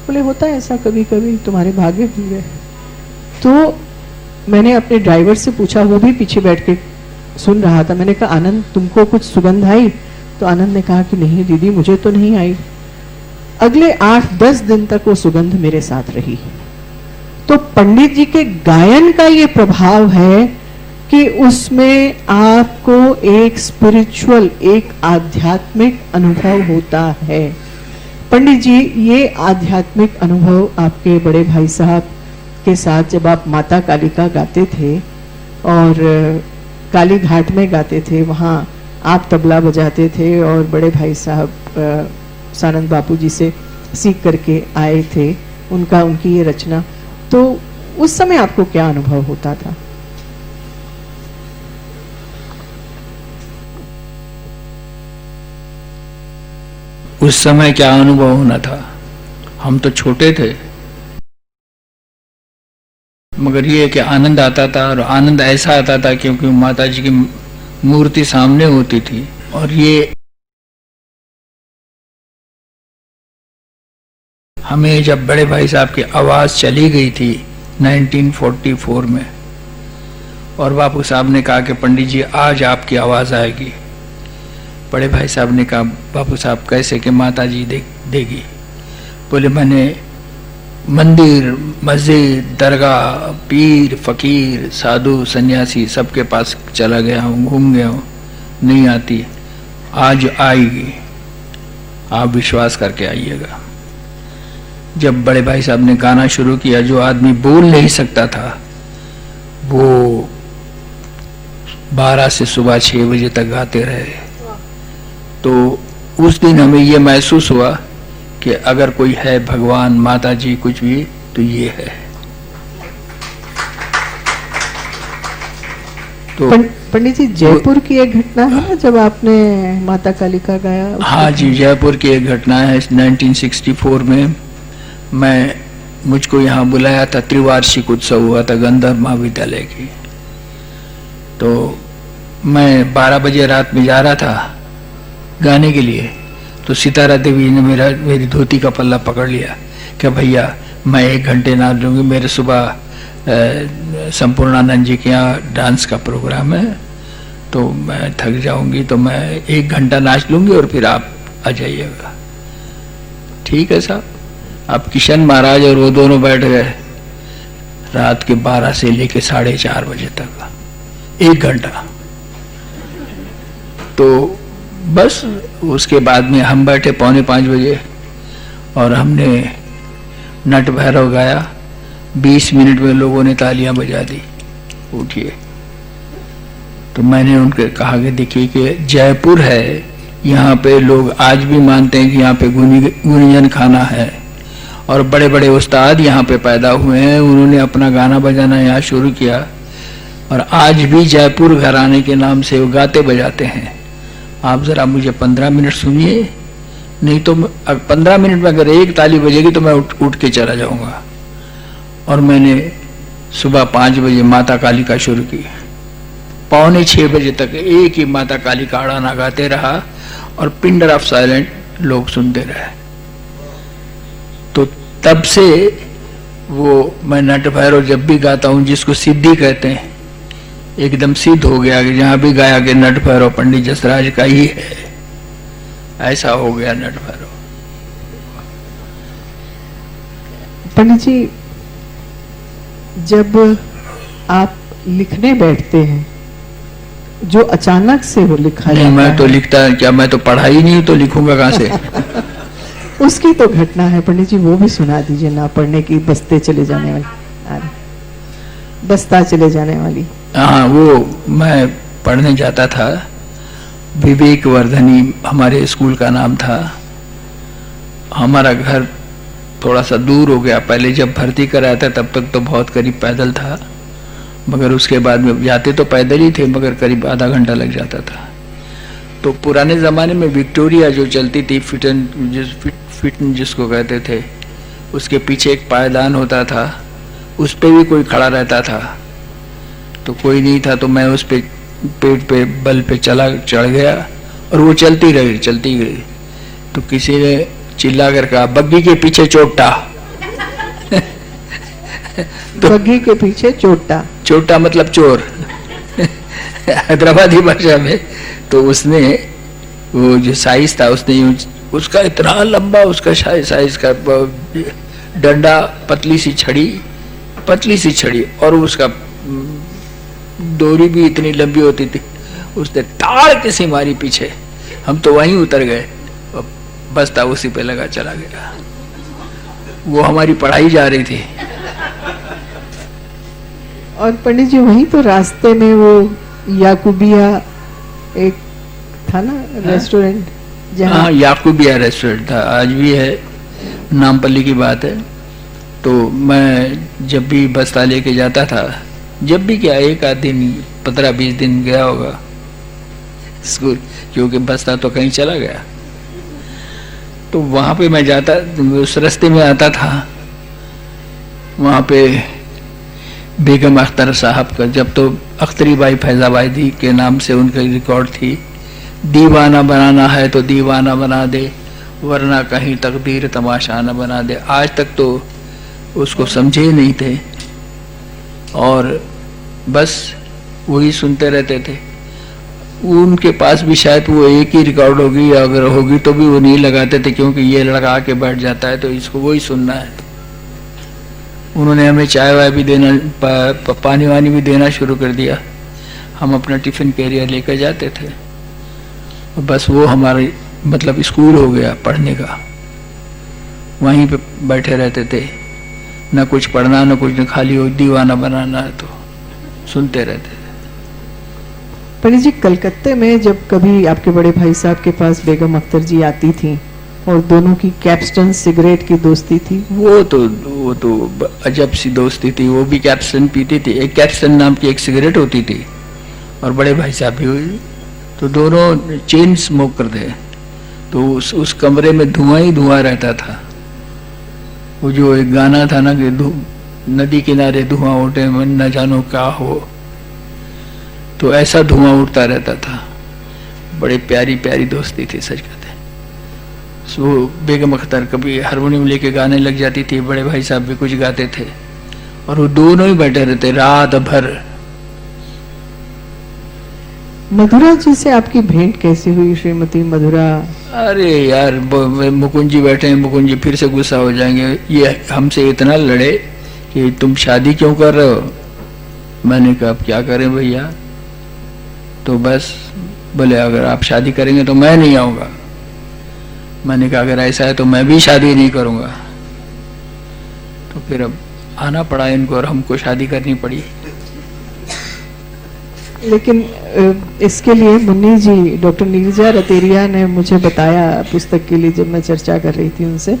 S2: बोले होता है ऐसा कभी कभी, तुम्हारे भाग्य हुए। तो मैंने अपने ड्राइवर से पूछा, वो भी पीछे बैठ के सुन रहा था। मैंने कहा आनंद तुमको कुछ सुगंध आई? तो आनंद ने कहा कि नहीं दीदी मुझे तो नहीं आई। अगले 8-10 दिन तक वो सुगंध मेरे साथ रही। तो पंडित जी के गायन का ये प्रभाव है कि उसमें आपको एक स्पिरिचुअल, एक आध्यात्मिक अनुभव होता है। पंडित जी ये आध्यात्मिक अनुभव आपके बड़े भाई साहब के साथ जब आप माता कालिका गाते थे और काली घाट में गाते थे, वहाँ आप तबला बजाते थे और बड़े भाई साहब सानंद बापू जी से सीख करके आए थे उनकी ये रचना, तो उस समय आपको क्या अनुभव होता था?
S3: उस समय क्या अनुभव होना था, हम तो छोटे थे, मगर ये कि आनंद आता था, और आनंद ऐसा आता था क्योंकि माता जी की मूर्ति सामने होती थी। और ये हमें जब बड़े भाई साहब की आवाज चली गई थी 1944 में, और बापू साहब ने कहा कि पंडित जी आज आपकी आवाज आएगी। बड़े भाई साहब ने कहा बापू साहब कैसे कि माता जी देगी। बोले मैंने मंदिर, मस्जिद, दरगाह, पीर, फकीर, साधु, सन्यासी सबके पास चला गया हूँ, घूम गया हूँ, नहीं आती, आज आएगी, आप विश्वास करके आइएगा। जब बड़े भाई साहब ने गाना शुरू किया, जो आदमी बोल नहीं सकता था वो 12 से सुबह 6 बजे तक गाते रहे। तो उस दिन हमें ये महसूस हुआ कि अगर कोई है, भगवान, माता जी, कुछ भी, तो ये है। तो
S2: पंडित जी, जयपुर की एक घटना है ना जब आपने माता कालिका गाया?
S3: हाँ जी, जयपुर की एक घटना है। 1964 में मुझको यहाँ बुलाया था, त्रिवार्षिक उत्सव हुआ था गंधर्व महाविद्यालय की। तो मैं 12 बजे रात में जा रहा था गाने के लिए, तो सितारा देवी ने मेरी धोती का पल्ला पकड़ लिया कि भैया मैं 1 घंटे नाच लूँगी, मेरे सुबह संपूर्णानंद जी के यहाँ डांस का प्रोग्राम है, तो मैं थक जाऊंगी, तो मैं 1 घंटा नाच लूँगी और फिर आप आ जाइएगा। ठीक है साहब। अब किशन महाराज और वो दोनों बैठ गए रात के 12 से लेके 4:30 बजे तक, 1 घंटा। तो बस उसके बाद में हम बैठे 4:45 बजे और हमने नट भैरव गाया। 20 मिनट में लोगों ने तालियां बजा दी, उठिए। तो मैंने उनके कहा कि देखिए कि जयपुर है, यहाँ पे लोग आज भी मानते हैं कि यहाँ पे गुंजन खाना है, और बड़े बड़े उस्ताद यहाँ पे पैदा हुए हैं, उन्होंने अपना गाना बजाना यहाँ शुरू किया, और आज भी जयपुर घराने के नाम से वो गाते बजाते हैं। आप जरा मुझे 15 मिनट सुनिए, नहीं तो 15 मिनट में अगर एक ताली बजेगी तो मैं उठ के चला जाऊंगा। और मैंने सुबह 5 बजे माता कालिका शुरू की, 5:45 बजे तक एक ही माता कालिका गाना गाते रहा, और पिंडर ऑफ साइलेंट लोग सुनते रहे। तो तब से वो मैं नट भैरव जब भी गाता हूँ, जिसको सिद्धि कहते हैं, एकदम सिद्ध हो गया कि जहां भी गाया कि नट भैरव पंडित जसराज का ही है, ऐसा हो गया नट भैरव।
S2: पंडित जी, जब आप लिखने बैठते हैं, जो अचानक से वो लिखा जाता है,
S3: मैं तो लिखता क्या, मैं तो पढ़ा ही नहीं, तो लिखूंगा कहां से?
S2: उसकी तो घटना है पंडित जी, वो भी सुना दीजिए ना, पढ़ने की, बसते चले जाने वाली, बसता चले जाने वाली।
S3: हाँ, वो मैं पढ़ने जाता था, विवेक वर्धनी हमारे स्कूल का नाम था। हमारा घर थोड़ा सा दूर हो गया, पहले जब भर्ती कराया था तब तक तो बहुत करीब पैदल था, मगर उसके बाद में जाते तो पैदल ही थे, मगर करीब आधा घंटा लग जाता था। तो पुराने ज़माने में विक्टोरिया जो चलती थी, फिटन जिसको कहते थे, उसके पीछे एक पायदान होता था, उस पे भी कोई खड़ा रहता था। तो कोई नहीं था, तो मैं उस पे पेट पे बल पे चढ़ गया, और वो चलती गई। तो किसी ने चिल्ला कर कहा, बग्गी के पीछे चोटा।
S2: तो बग्गी के पीछे चोटा,
S3: चोटा मतलब चोर हैदराबादी भाषा में। तो उसने वो जो साइज था, उसने उसका इतना लंबा, उसका साइज का डंडा, पतली सी छड़ी, और उसका डोरी भी इतनी लंबी होती थी, उसने ताड़ के से मारी पीछे। हम तो वहीं उतर गए, बस्ता उसी पे लगा चला गया। वो हमारी पढ़ाई जा रही थी,
S2: और पंडित जी वहीं तो रास्ते में वो याकूबिया एक था ना रेस्टोरेंट, जहाँ
S3: हाँ, याकूबिया रेस्टोरेंट था, आज भी है, नामपल्ली की बात है। तो मैं जब भी बस्ता लेके जाता था, जब भी क्या एक आध दिन 15-20 दिन गया होगा स्कूल, क्योंकि बस्ता तो कहीं चला गया, तो वहाँ पे मैं जाता, उस रास्ते में आता था। वहाँ पे बेगम अख्तर साहब का, जब तो अख्तरी बाई फैजाबादी के नाम से उनका रिकॉर्ड थी, दीवाना बनाना है तो दीवाना बना दे, वरना कहीं तकदीर तमाशा न बना दे। आज तक तो उसको समझे ही नहीं थे और बस वही सुनते रहते थे। उनके पास भी शायद वो एक ही रिकॉर्ड होगी, अगर होगी तो भी वो नहीं लगाते थे, क्योंकि ये लगा के बैठ जाता है तो इसको वही सुनना है। उन्होंने हमें चाय वाय भी देना, पानी वानी भी देना शुरू कर दिया। हम अपना टिफिन कैरियर लेकर जाते थे, बस वो हमारे मतलब स्कूल हो गया पढ़ने का। वहीं पे बैठे रहते थे, न कुछ पढ़ना न कुछ, न खाली वो दीवाना बनाना है तो सुनते रहते थे।
S2: पंडित जी कलकत्ते में जब कभी आपके बड़े भाई साहब के पास बेगम अख्तर जी आती थी और दोनों की कैप्स्टन सिगरेट की दोस्ती थी,
S3: वो तो अजब सी दोस्ती थी। वो भी कैप्स्टन पीती थी, एक कैप्स्टन नाम की एक सिगरेट होती थी, और बड़े भाई साहब भी हुई, तो दोनों चेन स्मोक करते। तो उस कमरे में धुआं ही धुआं रहता था। वो जो एक गाना था ना कि नदी किनारे धुआं उठे मन न जानो क्या हो, तो ऐसा धुआं उठता रहता था। बड़े प्यारी प्यारी दोस्ती थी, सच कहते। सो बेगम अख्तर कभी हारमोनियम लेके गाने लग जाती थी, बड़े भाई साहब भी कुछ गाते थे, और वो दोनों ही बैठे रहते रात भर।
S2: मधुरा जी से आपकी भेंट कैसी हुई, श्रीमती मधुरा?
S3: अरे यार, मुकुंद जी बैठे हैं, मुकुंद जी फिर से गुस्सा हो जाएंगे। ये हमसे इतना लड़े कि तुम शादी क्यों कर रहे हो। मैंने कहा अब क्या करें भैया, तो बस बोले अगर आप शादी करेंगे तो मैं नहीं आऊंगा। मैंने कहा अगर ऐसा है तो मैं भी शादी नहीं करूंगा। तो फिर अब आना पड़ा इनको और हमको शादी करनी पड़ी।
S2: लेकिन इसके लिए मुन्नी जी, डॉक्टर नीरजा रतेरिया ने मुझे बताया, पुस्तक के लिए जब मैं चर्चा कर रही थी उनसे,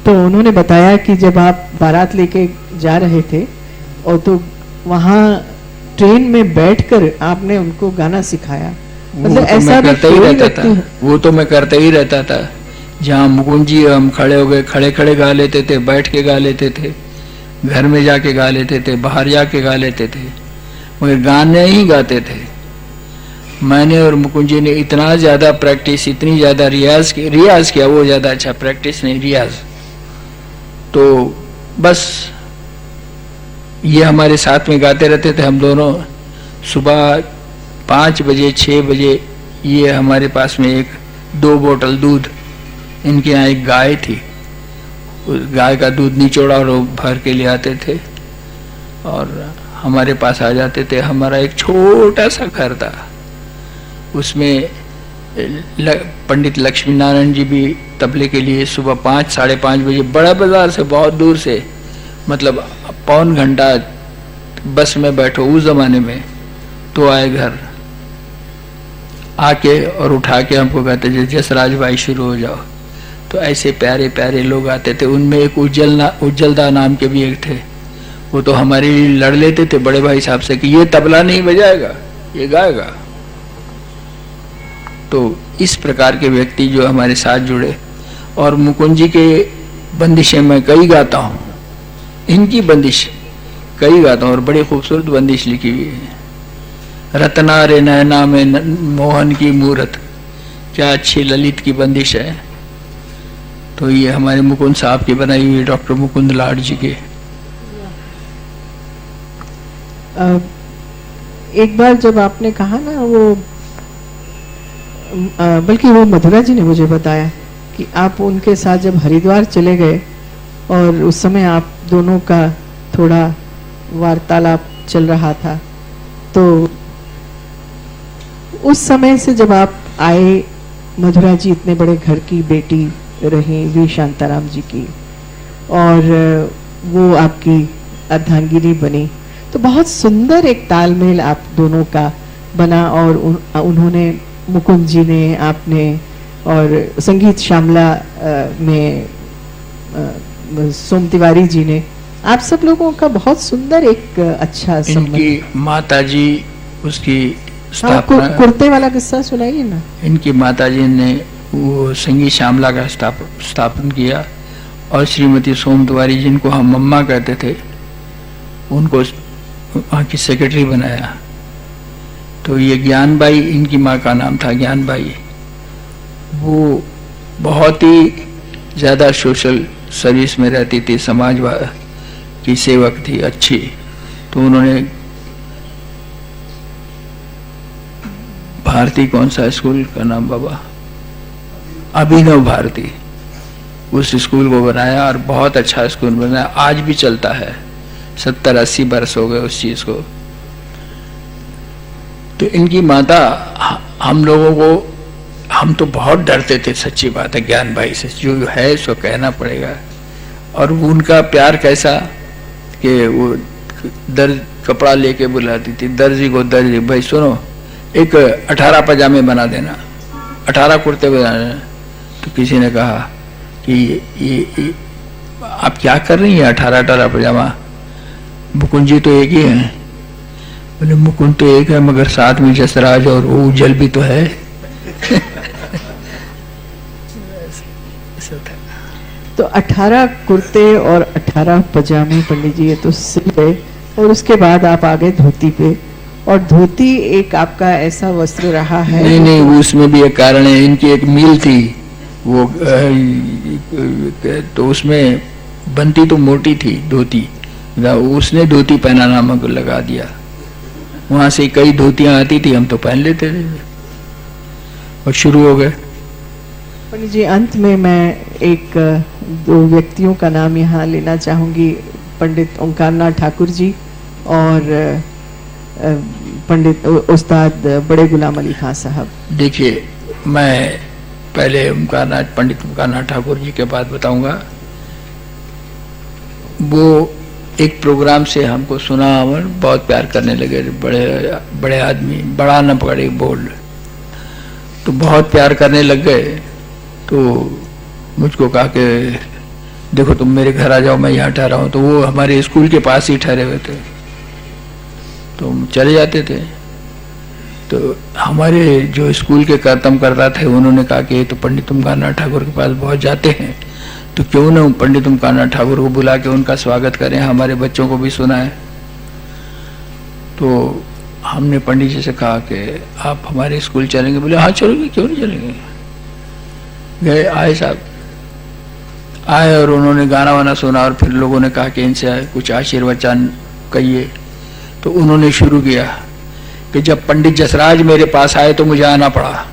S2: तो उन्होंने बताया कि जब आप बारात लेके जा रहे थे और तो वहाँ ट्रेन में बैठकर आपने उनको गाना सिखाया। मतलब ऐसा भी
S3: करता ही रहता था, वो तो मैं करता ही रहता था। जहाँ मुकुंद जी हम खड़े हो गए, खड़े खड़े गा लेते थे, बैठ के गा लेते थे, घर में जाके गा लेते थे, बाहर जाके गा लेते थे, मगर गाने ही गाते थे। मैंने और मुकुंद जी ने इतना ज्यादा प्रैक्टिस, इतनी ज्यादा रियाज किया, वो ज्यादा अच्छा प्रैक्टिस नहीं, रियाज। तो बस ये हमारे साथ में गाते रहते थे हम दोनों। सुबह 5 बजे 6 बजे ये हमारे पास में 1-2 बोतल दूध, इनके यहाँ एक गाय थी, उस गाय का दूध निचोड़ा और वो भर के ले आते थे और हमारे पास आ जाते थे। हमारा एक छोटा सा घर था, उसमें पंडित लक्ष्मी नारायण जी भी तबले के लिए सुबह 5-5:30 बजे बड़ा बाजार से, बहुत दूर से, मतलब पौन घंटा बस में बैठो उस जमाने में, तो आए घर आके और उठा के हमको कहते थे जसराज भाई शुरू हो जाओ। तो ऐसे प्यारे प्यारे लोग आते थे। उनमें एक उज्जलदा नाम के भी एक थे, वो तो हमारे लिए लड़ लेते थे बड़े भाई साहब से कि ये तबला नहीं बजाएगा, ये गाएगा। तो इस प्रकार के व्यक्ति जो हमारे साथ जुड़े। और मुकुंद जी के बंदिशें मैं कई गाता हूँ, इनकी बंदिश कई गाता हूँ, और बड़ी खूबसूरत बंदिश लिखी हुई है। रत्ना रे नैना में मोहन की मूरत, क्या अच्छी ललित की बंदिश है। तो ये हमारे मुकुंद साहब की बनाई हुई, डॉक्टर मुकुंद लाड जी के।
S2: एक बार जब आपने कहा ना, वो बल्कि वो मधुरा जी ने मुझे बताया कि आप उनके साथ जब हरिद्वार चले गए और उस समय आप दोनों का थोड़ा वार्तालाप चल रहा था, तो उस समय से जब आप आए, मधुरा जी इतने बड़े घर की बेटी रही वी शांताराम जी की, और वो आपकी अर्धांगिनी बनी, तो बहुत सुंदर एक तालमेल आप दोनों का बना, और उन्होंने, मुकुंद जी ने, आपने, और संगीत श्यामला में सोम तिवारी जी ने, आप सब लोगों का बहुत सुंदर एक अच्छा संबंध।
S3: इनकी माताजी उसकी
S2: हाँ,
S3: स्थापना,
S2: कुर्ते वाला किस्सा सुनाइए ना।
S3: इनकी माताजी ने वो संगीत श्यामला का स्थापन किया, और श्रीमती सोम तिवारी जिनको हम मम्मा कहते थे उनको वहाँ की सेक्रेटरी बनाया। तो ये ज्ञानबाई इनकी माँ का नाम था, ज्ञानबाई। वो बहुत ही ज़्यादा सोशल सर्विस में रहती थी, समाज की सेवक थी अच्छी। तो उन्होंने भारती, कौन सा स्कूल का नाम बाबा, अभिनव भारती, उस स्कूल को बनाया और बहुत अच्छा स्कूल बनाया, आज भी चलता है। 70-80 बरस हो गए उस चीज को। तो इनकी माता, हम लोगों को, हम तो बहुत डरते थे, सच्ची बात है, ज्ञानबाई से, जो है सो कहना पड़ेगा। और उनका प्यार कैसा कि वो दर्ज कपड़ा लेके बुलाती थी, दर्जी को, दर्जी भाई सुनो, एक 18 पजामे बना देना, 18 कुर्ते बना देना। तो किसी ने कहा कि ये आप क्या कर रही हैं, 18 पजामा, मुकुंद जी तो एक ही है। बोले मुकुंद तो एक है, मगर साथ में जसराज और वो उज्जवल भी तो है।
S2: तो 18 कुर्ते और 18 पजामे पंडित जी ये तो सिल गए, और उसके बाद आप आ गए धोती पे, और धोती एक आपका ऐसा वस्त्र रहा है।
S3: नहीं नहीं, वो उसमें भी एक कारण है। इनकी एक मिल थी, वो तो उसमें बनती तो मोटी थी धोती, उसने धोती पहनाना हमको लगा दिया। वहां से कई धोतियां आती थी, हम तो पहन लेते थे और शुरू हो गए।
S2: पंडित जी, अंत में मैं एक दो व्यक्तियों का नाम यहाँ लेना चाहूंगी, पंडित ओंकारनाथ ठाकुर जी और पंडित उस्ताद बड़े गुलाम अली खां साहब।
S3: देखिए, मैं पहले पंडित ओंकारनाथ ठाकुर जी के बाद बताऊंगा। वो एक प्रोग्राम से हमको सुना और बहुत प्यार करने लगे, बड़े आदमी, बड़ा न पकड़े बोल, तो बहुत प्यार करने लग गए। तो मुझको कहा कि देखो तुम मेरे घर आ जाओ, मैं यहाँ ठहरा हूँ। तो वो हमारे स्कूल के पास ही ठहरे हुए थे, तो हम चले जाते थे। तो हमारे जो स्कूल के कर्तव्य करता थे, उन्होंने कहा कि तो पंडित ओंकारनाथ ठाकुर के पास बहुत जाते हैं, तो क्यों ना पंडित ओंकारनाथ ठाकुर को बुला के उनका स्वागत करें, हमारे बच्चों को भी सुनाएं। तो हमने पंडित जी से कहा कि आप हमारे स्कूल चलेंगे? बोले हाँ चलोगे, क्यों नहीं चलेंगे। गए, आए साहब आए और उन्होंने गाना वाना सुना, और फिर लोगों ने कहा कि इनसे कुछ आशीर्वचन कहिए। तो उन्होंने शुरू किया कि जब पंडित जसराज मेरे पास आए तो मुझे आना पड़ा।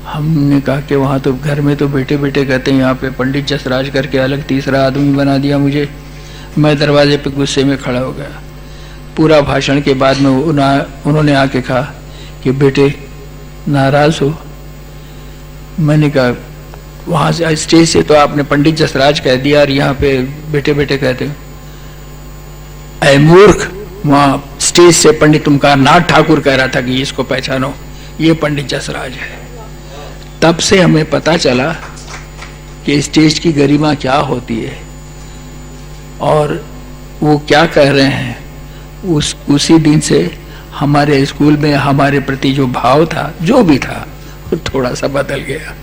S3: हमने कहा कि वहाँ तो घर में तो बेटे बेटे कहते हैं, यहाँ पे पंडित जसराज करके अलग तीसरा आदमी बना दिया मुझे। मैं दरवाजे पे गुस्से में खड़ा हो गया। पूरा भाषण के बाद में उन्होंने आके कहा कि बेटे नाराज हो। मैंने कहा वहाँ से स्टेज से तो आपने पंडित जसराज कह दिया और यहाँ पे बेटे बेटे कहते हो। ऐ मूर्ख, वहाँ स्टेज से पंडित ओंकारनाथ ठाकुर कह रहा था कि इसको पहचानो, ये पंडित जसराज है। तब से हमें पता चला कि स्टेज की गरिमा क्या होती है और वो क्या कह रहे हैं। उसी दिन से हमारे स्कूल में हमारे प्रति जो भाव था, जो भी था, वो थोड़ा सा बदल गया।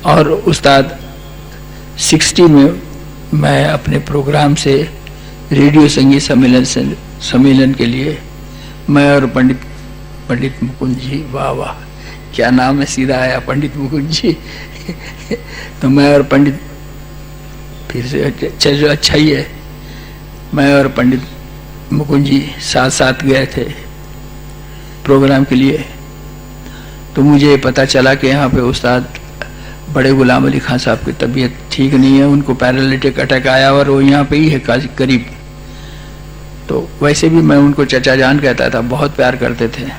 S3: और उस्ताद 60 में मैं अपने प्रोग्राम से रेडियो संगीत सम्मेलन के लिए मैं और पंडित मुकुंद जी, वाह वाह क्या नाम है, सीधा आया पंडित मुकुंद जी। तो मैं और पंडित, फिर से अच्छा ही है, मैं और पंडित मुकुंद जी साथ साथ गए थे प्रोग्राम के लिए। तो मुझे पता चला कि यहाँ पे उस्ताद बड़े गुलाम अली खां साहब की तबीयत ठीक नहीं है, उनको पैरालिटिक अटैक आया और वो यहाँ पे ही है करीब। तो वैसे भी मैं उनको चचा जान कहता था, बहुत प्यार करते थे।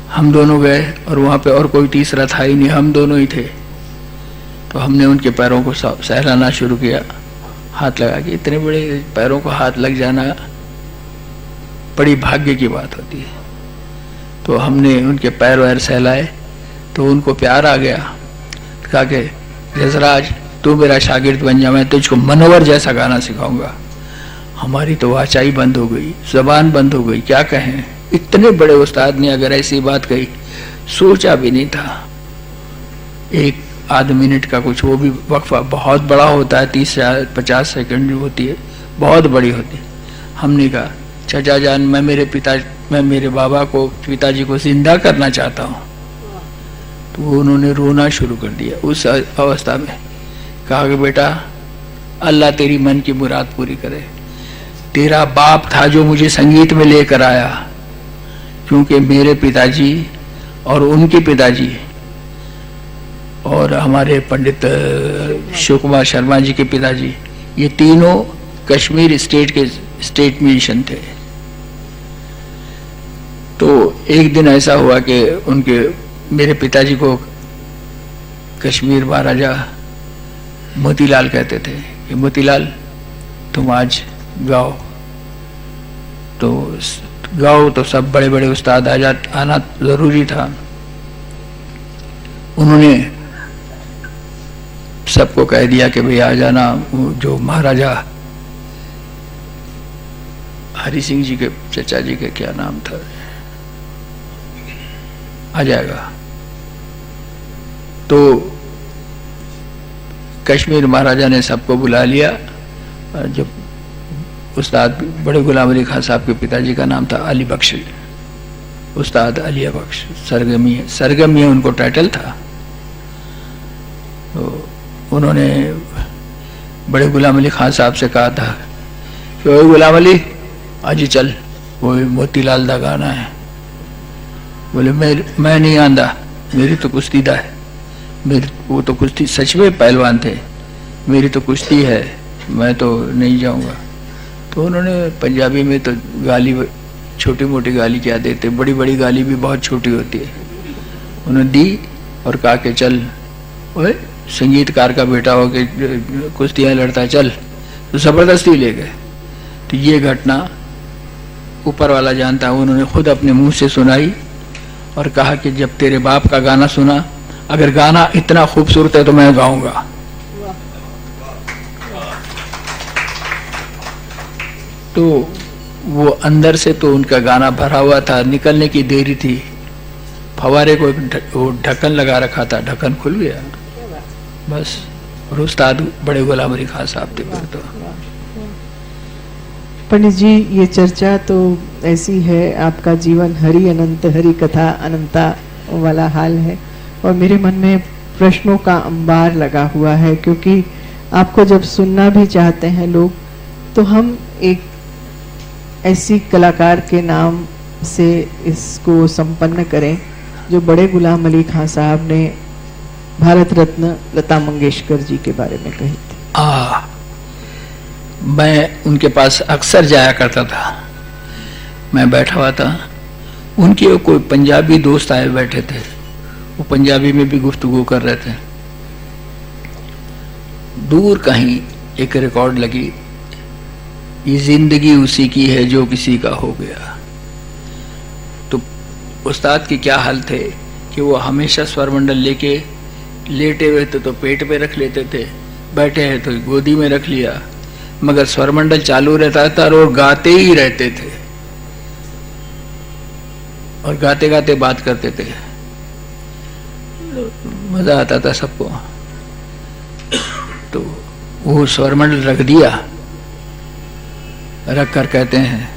S3: हम दोनों गए और वहाँ पे और कोई तीसरा था ही नहीं, हम दोनों ही थे। तो हमने उनके पैरों को सहलाना शुरू किया, हाथ लगा के, इतने बड़े पैरों को हाथ लग जाना बड़ी भाग्य की बात होती है। तो हमने उनके पैर वैर सहलाए तो उनको प्यार आ गया। कहा कि जसराज तू मेरा शागिर्द बन जा, मैं तुझको मनोवर जैसा गाना सिखाऊंगा। हमारी तो वाचाई बंद हो गई, जबान बंद हो गई, क्या कहें। इतने बड़े उस्ताद ने अगर ऐसी बात कही, सोचा भी नहीं था। एक आध मिनट का कुछ, वो भी वक्फा बहुत बड़ा होता है, 30 से 50 सेकंड जो होती है बहुत बड़ी होती है। हमने कहा चाचा जान, मैं मेरे बाबा को, पिताजी को जिंदा करना चाहता हूँ। तो उन्होंने रोना शुरू कर दिया उस अवस्था में। कहा कि बेटा अल्लाह तेरी मन की मुराद पूरी करे। तेरा बाप था जो मुझे संगीत में लेकर आया, क्योंकि मेरे पिताजी और उनके पिताजी और हमारे पंडित शिव कुमार शर्मा जी के पिताजी, ये तीनों कश्मीर स्टेट के स्टेट म्यूजिशियन थे। तो एक दिन ऐसा हुआ कि मेरे पिताजी को कश्मीर महाराजा मोतीलाल कहते थे कि मोतीलाल तुम आज गाओ। तो गाओ तो सब बड़े बड़े उस्ताद आना जरूरी था। उन्होंने सबको कह दिया कि भाई आ जाना। जो महाराजा हरि सिंह जी के चचा जी के क्या नाम था, आ जाएगा। तो कश्मीर महाराजा ने सबको बुला लिया। जब उस्ताद बड़े गुलाम अली खान साहब के पिताजी का नाम था अली बख्श, उस्ताद अली बख्श, सरगमी उनको टाइटल था। तो उन्होंने बड़े गुलाम अली खान साहब से कहा था कि ओए गुलाम अली आज चल, वो मोतीलाल दा गाना है। बोले मैं नहीं आंदा, मेरी तो कुश्ती दा है। वो तो कुश्ती, सच में पहलवान थे, मेरी तो कुश्ती है, मैं तो नहीं जाऊंगा। तो उन्होंने पंजाबी में तो गाली, छोटी मोटी गाली क्या देते, बड़ी बड़ी गाली भी बहुत छोटी होती है, उन्होंने दी और कहा कि चल ओए संगीतकार का बेटा हो के कुश्तियाँ लड़ता है, चल। तो जबरदस्ती ले गए। तो ये घटना ऊपर वाला जानता है, उन्होंने खुद अपने मुंह से सुनाई और कहा कि जब तेरे बाप का गाना सुना, अगर गाना इतना खूबसूरत है तो मैं गाऊंगा। तो वो अंदर से तो उनका गाना भरा हुआ था, निकलने की देरी थी। फवारे को वो ढक्कन लगा रखा था, ढक्कन खुल गया बस। और उस्ताद बड़े गुलाम अली खान साहब थे। फिर तो
S2: पंडित जी, ये चर्चा तो ऐसी है, आपका जीवन हरि अनंत, हरि कथा अनंता वाला हाल है। और मेरे मन में प्रश्नों का अंबार लगा हुआ है, क्योंकि आपको जब सुनना भी चाहते हैं लोग, तो हम एक ऐसी कलाकार के नाम से इसको संपन्न करें जो बड़े गुलाम अली खान साहब ने भारत रत्न लता मंगेशकर जी के बारे में कही थी।
S3: मैं उनके पास अक्सर जाया करता था। मैं बैठा हुआ था, उनके कोई पंजाबी दोस्त आए बैठे थे, वो पंजाबी में भी गुफ्तगू कर रहे थे। दूर कहीं एक रिकॉर्ड लगी, ये जिंदगी उसी की है जो किसी का हो गया। तो उस्ताद के क्या हाल थे कि वो हमेशा स्वरमंडल लेके लेटे हुए थे तो पेट पे रख लेते थे, बैठे हैं तो गोदी में रख लिया, मगर स्वरमंडल चालू रहता था और गाते ही रहते थे और गाते गाते बात करते थे। मजा आता था सबको। तो वो स्वरमंडल रख दिया, रख कर कहते हैं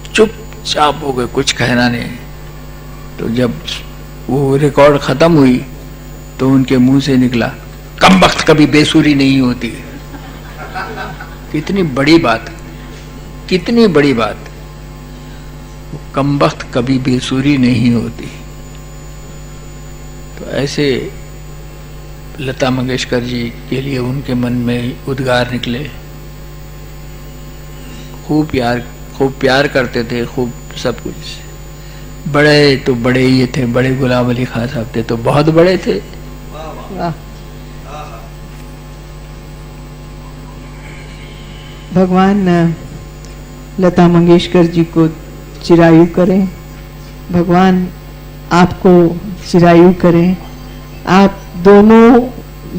S3: चुपचाप हो गए, कुछ कहना नहीं। तो जब वो रिकॉर्ड खत्म हुई तो उनके मुंह से निकला, कम वक्त कभी बेसुरी नहीं होती। कितनी बड़ी बात, कितनी बड़ी बात। कम वक्त कभी बेसुरी नहीं होती। तो ऐसे लता मंगेशकर जी के लिए उनके मन में उद्गार निकले। खूब प्यार करते थे, खूब सब कुछ। बड़े तो बड़े ही थे, बड़े गुलाम अली खान साहब थे तो बहुत बड़े थे।
S2: भगवान लता मंगेशकर जी को चिरायु करें, भगवान आपको चिरायु करें। आप दोनों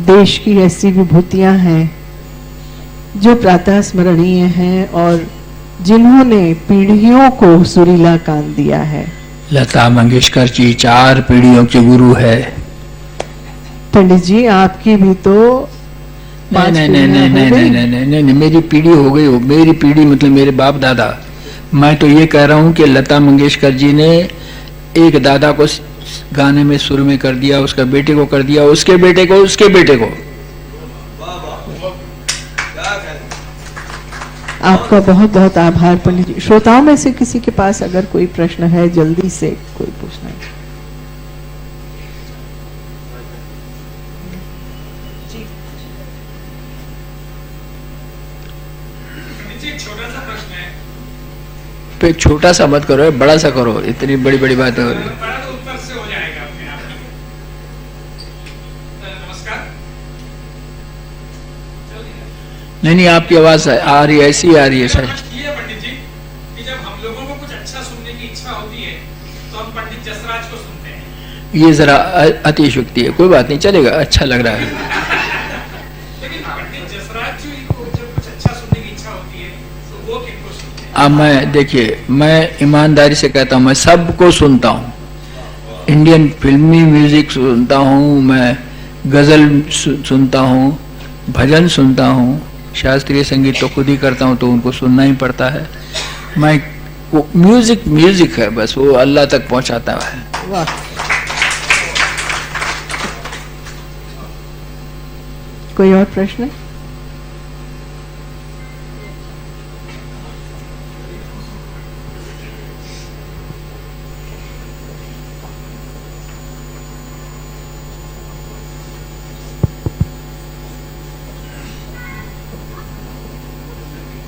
S2: देश की ऐसी विभूतियां हैं जो प्रातः स्मरणीय हैं और जिन्होंने पीढ़ियों को सुरीला कान दिया है।
S3: लता मंगेशकर जी 4 पीढ़ियों के गुरु है।
S2: पंडित जी आपकी भी तो
S3: नहीं नहीं नहीं नहीं नहीं नहीं नहीं नहीं नहीं नहीं, मेरी पीढ़ी हो गई हो। मेरी पीढ़ी मतलब मेरे बाप दादा। मैं तो ये कह रहा हूँ कि लता मंगेशकर जी ने एक दादा को गाने में सुर में कर दिया, उसका बेटे को कर दिया, उसके बेटे को, उसके बेटे को।
S2: आपका बहुत बहुत आभार पंडित जी। श्रोताओं में से किसी के पास अगर कोई प्रश्न है जल्दी से कोई पूछना है।
S6: छोटा सा प्रश्न है,
S3: पे छोटा सा मत करो, बड़ा सा करो। इतनी बड़ी बड़ी बात हो रही।
S6: बड़ा तो उत्तर से हो जाएगा अपने आप में। नमस्कार।
S3: नहीं नहीं, आपकी आवाज आ रही है, ऐसी आ रही है सर।
S6: ये पंडित जी कि जब हम लोगों को कुछ अच्छा सुनने की इच्छा होती है तो हम पंडित जसराज को सुनते हैं।
S3: ये जरा अतिशयोक्ति है, कोई बात नहीं, चलेगा, अच्छा लग रहा है।
S6: लेकिन पंडित जसराज जी को जब कुछ अच्छा सुनने की इच्छा होती है तो वो किनको सुनते हैं?
S3: अब मैं देखिए, मैं ईमानदारी से कहता हूँ, मैं सबको सुनता हूँ। इंडियन फिल्मी म्यूजिक सुनता हूँ, मैं गजल सुनता हूँ, भजन सुनता हूँ, शास्त्रीय संगीत तो खुद ही करता हूँ तो उनको सुनना ही पड़ता है। मैं वो म्यूजिक म्यूजिक है, बस वो अल्लाह तक पहुंचाता है।
S2: वाह, कोई और प्रश्न?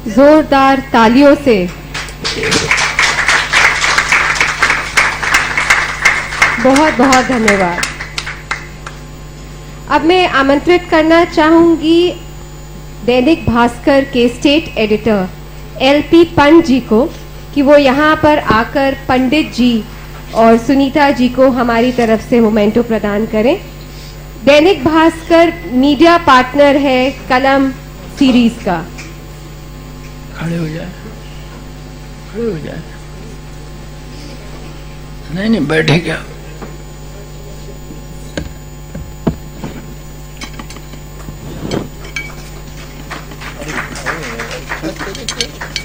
S1: जोरदार तालियों से बहुत बहुत धन्यवाद। अब मैं आमंत्रित करना चाहूंगी दैनिक भास्कर के state editor LP Pant ji को कि वो यहाँ पर आकर पंडित जी और सुनीता जी को हमारी तरफ से मोमेंटो प्रदान करें। दैनिक भास्कर मीडिया पार्टनर है कलम सीरीज का।
S3: खड़े हो जाए, खड़े हो जाए। नहीं नहीं, बैठे क्या।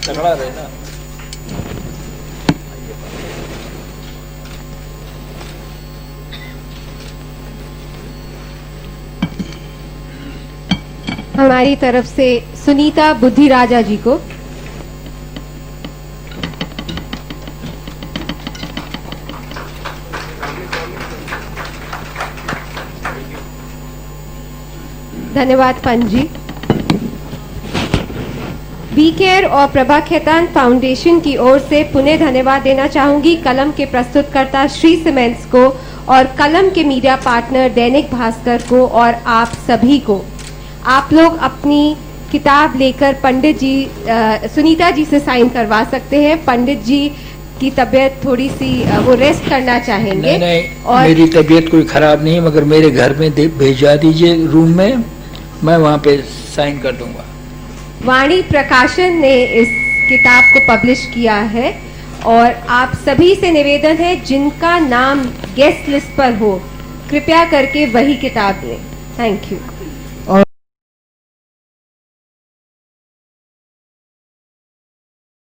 S3: तगड़ा रहे ना।
S1: हमारी तरफ से सुनीता बुद्धिराजा जी को, धन्यवाद पंत जी। बी केयर और प्रभा खेतान फाउंडेशन की ओर से पुनः धन्यवाद देना चाहूंगी कलम के प्रस्तुतकर्ता श्री सीमेंट्स को और कलम के मीडिया पार्टनर दैनिक भास्कर को और आप सभी को। आप लोग अपनी किताब लेकर पंडित जी सुनीता जी से साइन करवा सकते हैं। पंडित जी की तबीयत थोड़ी सी वो रेस्ट करना चाहेंगे।
S3: नहीं नहीं,
S1: और
S3: मेरी तबीयत कोई खराब नहीं, मगर मेरे घर में भेजा दीजिए रूम में, मैं वहाँ पे साइन कर दूंगा।
S1: वाणी प्रकाशन ने इस किताब को पब्लिश किया है और आप सभी से निवेदन है जिनका नाम गेस्ट लिस्ट पर हो कृपया करके वही किताब लें। Thank you.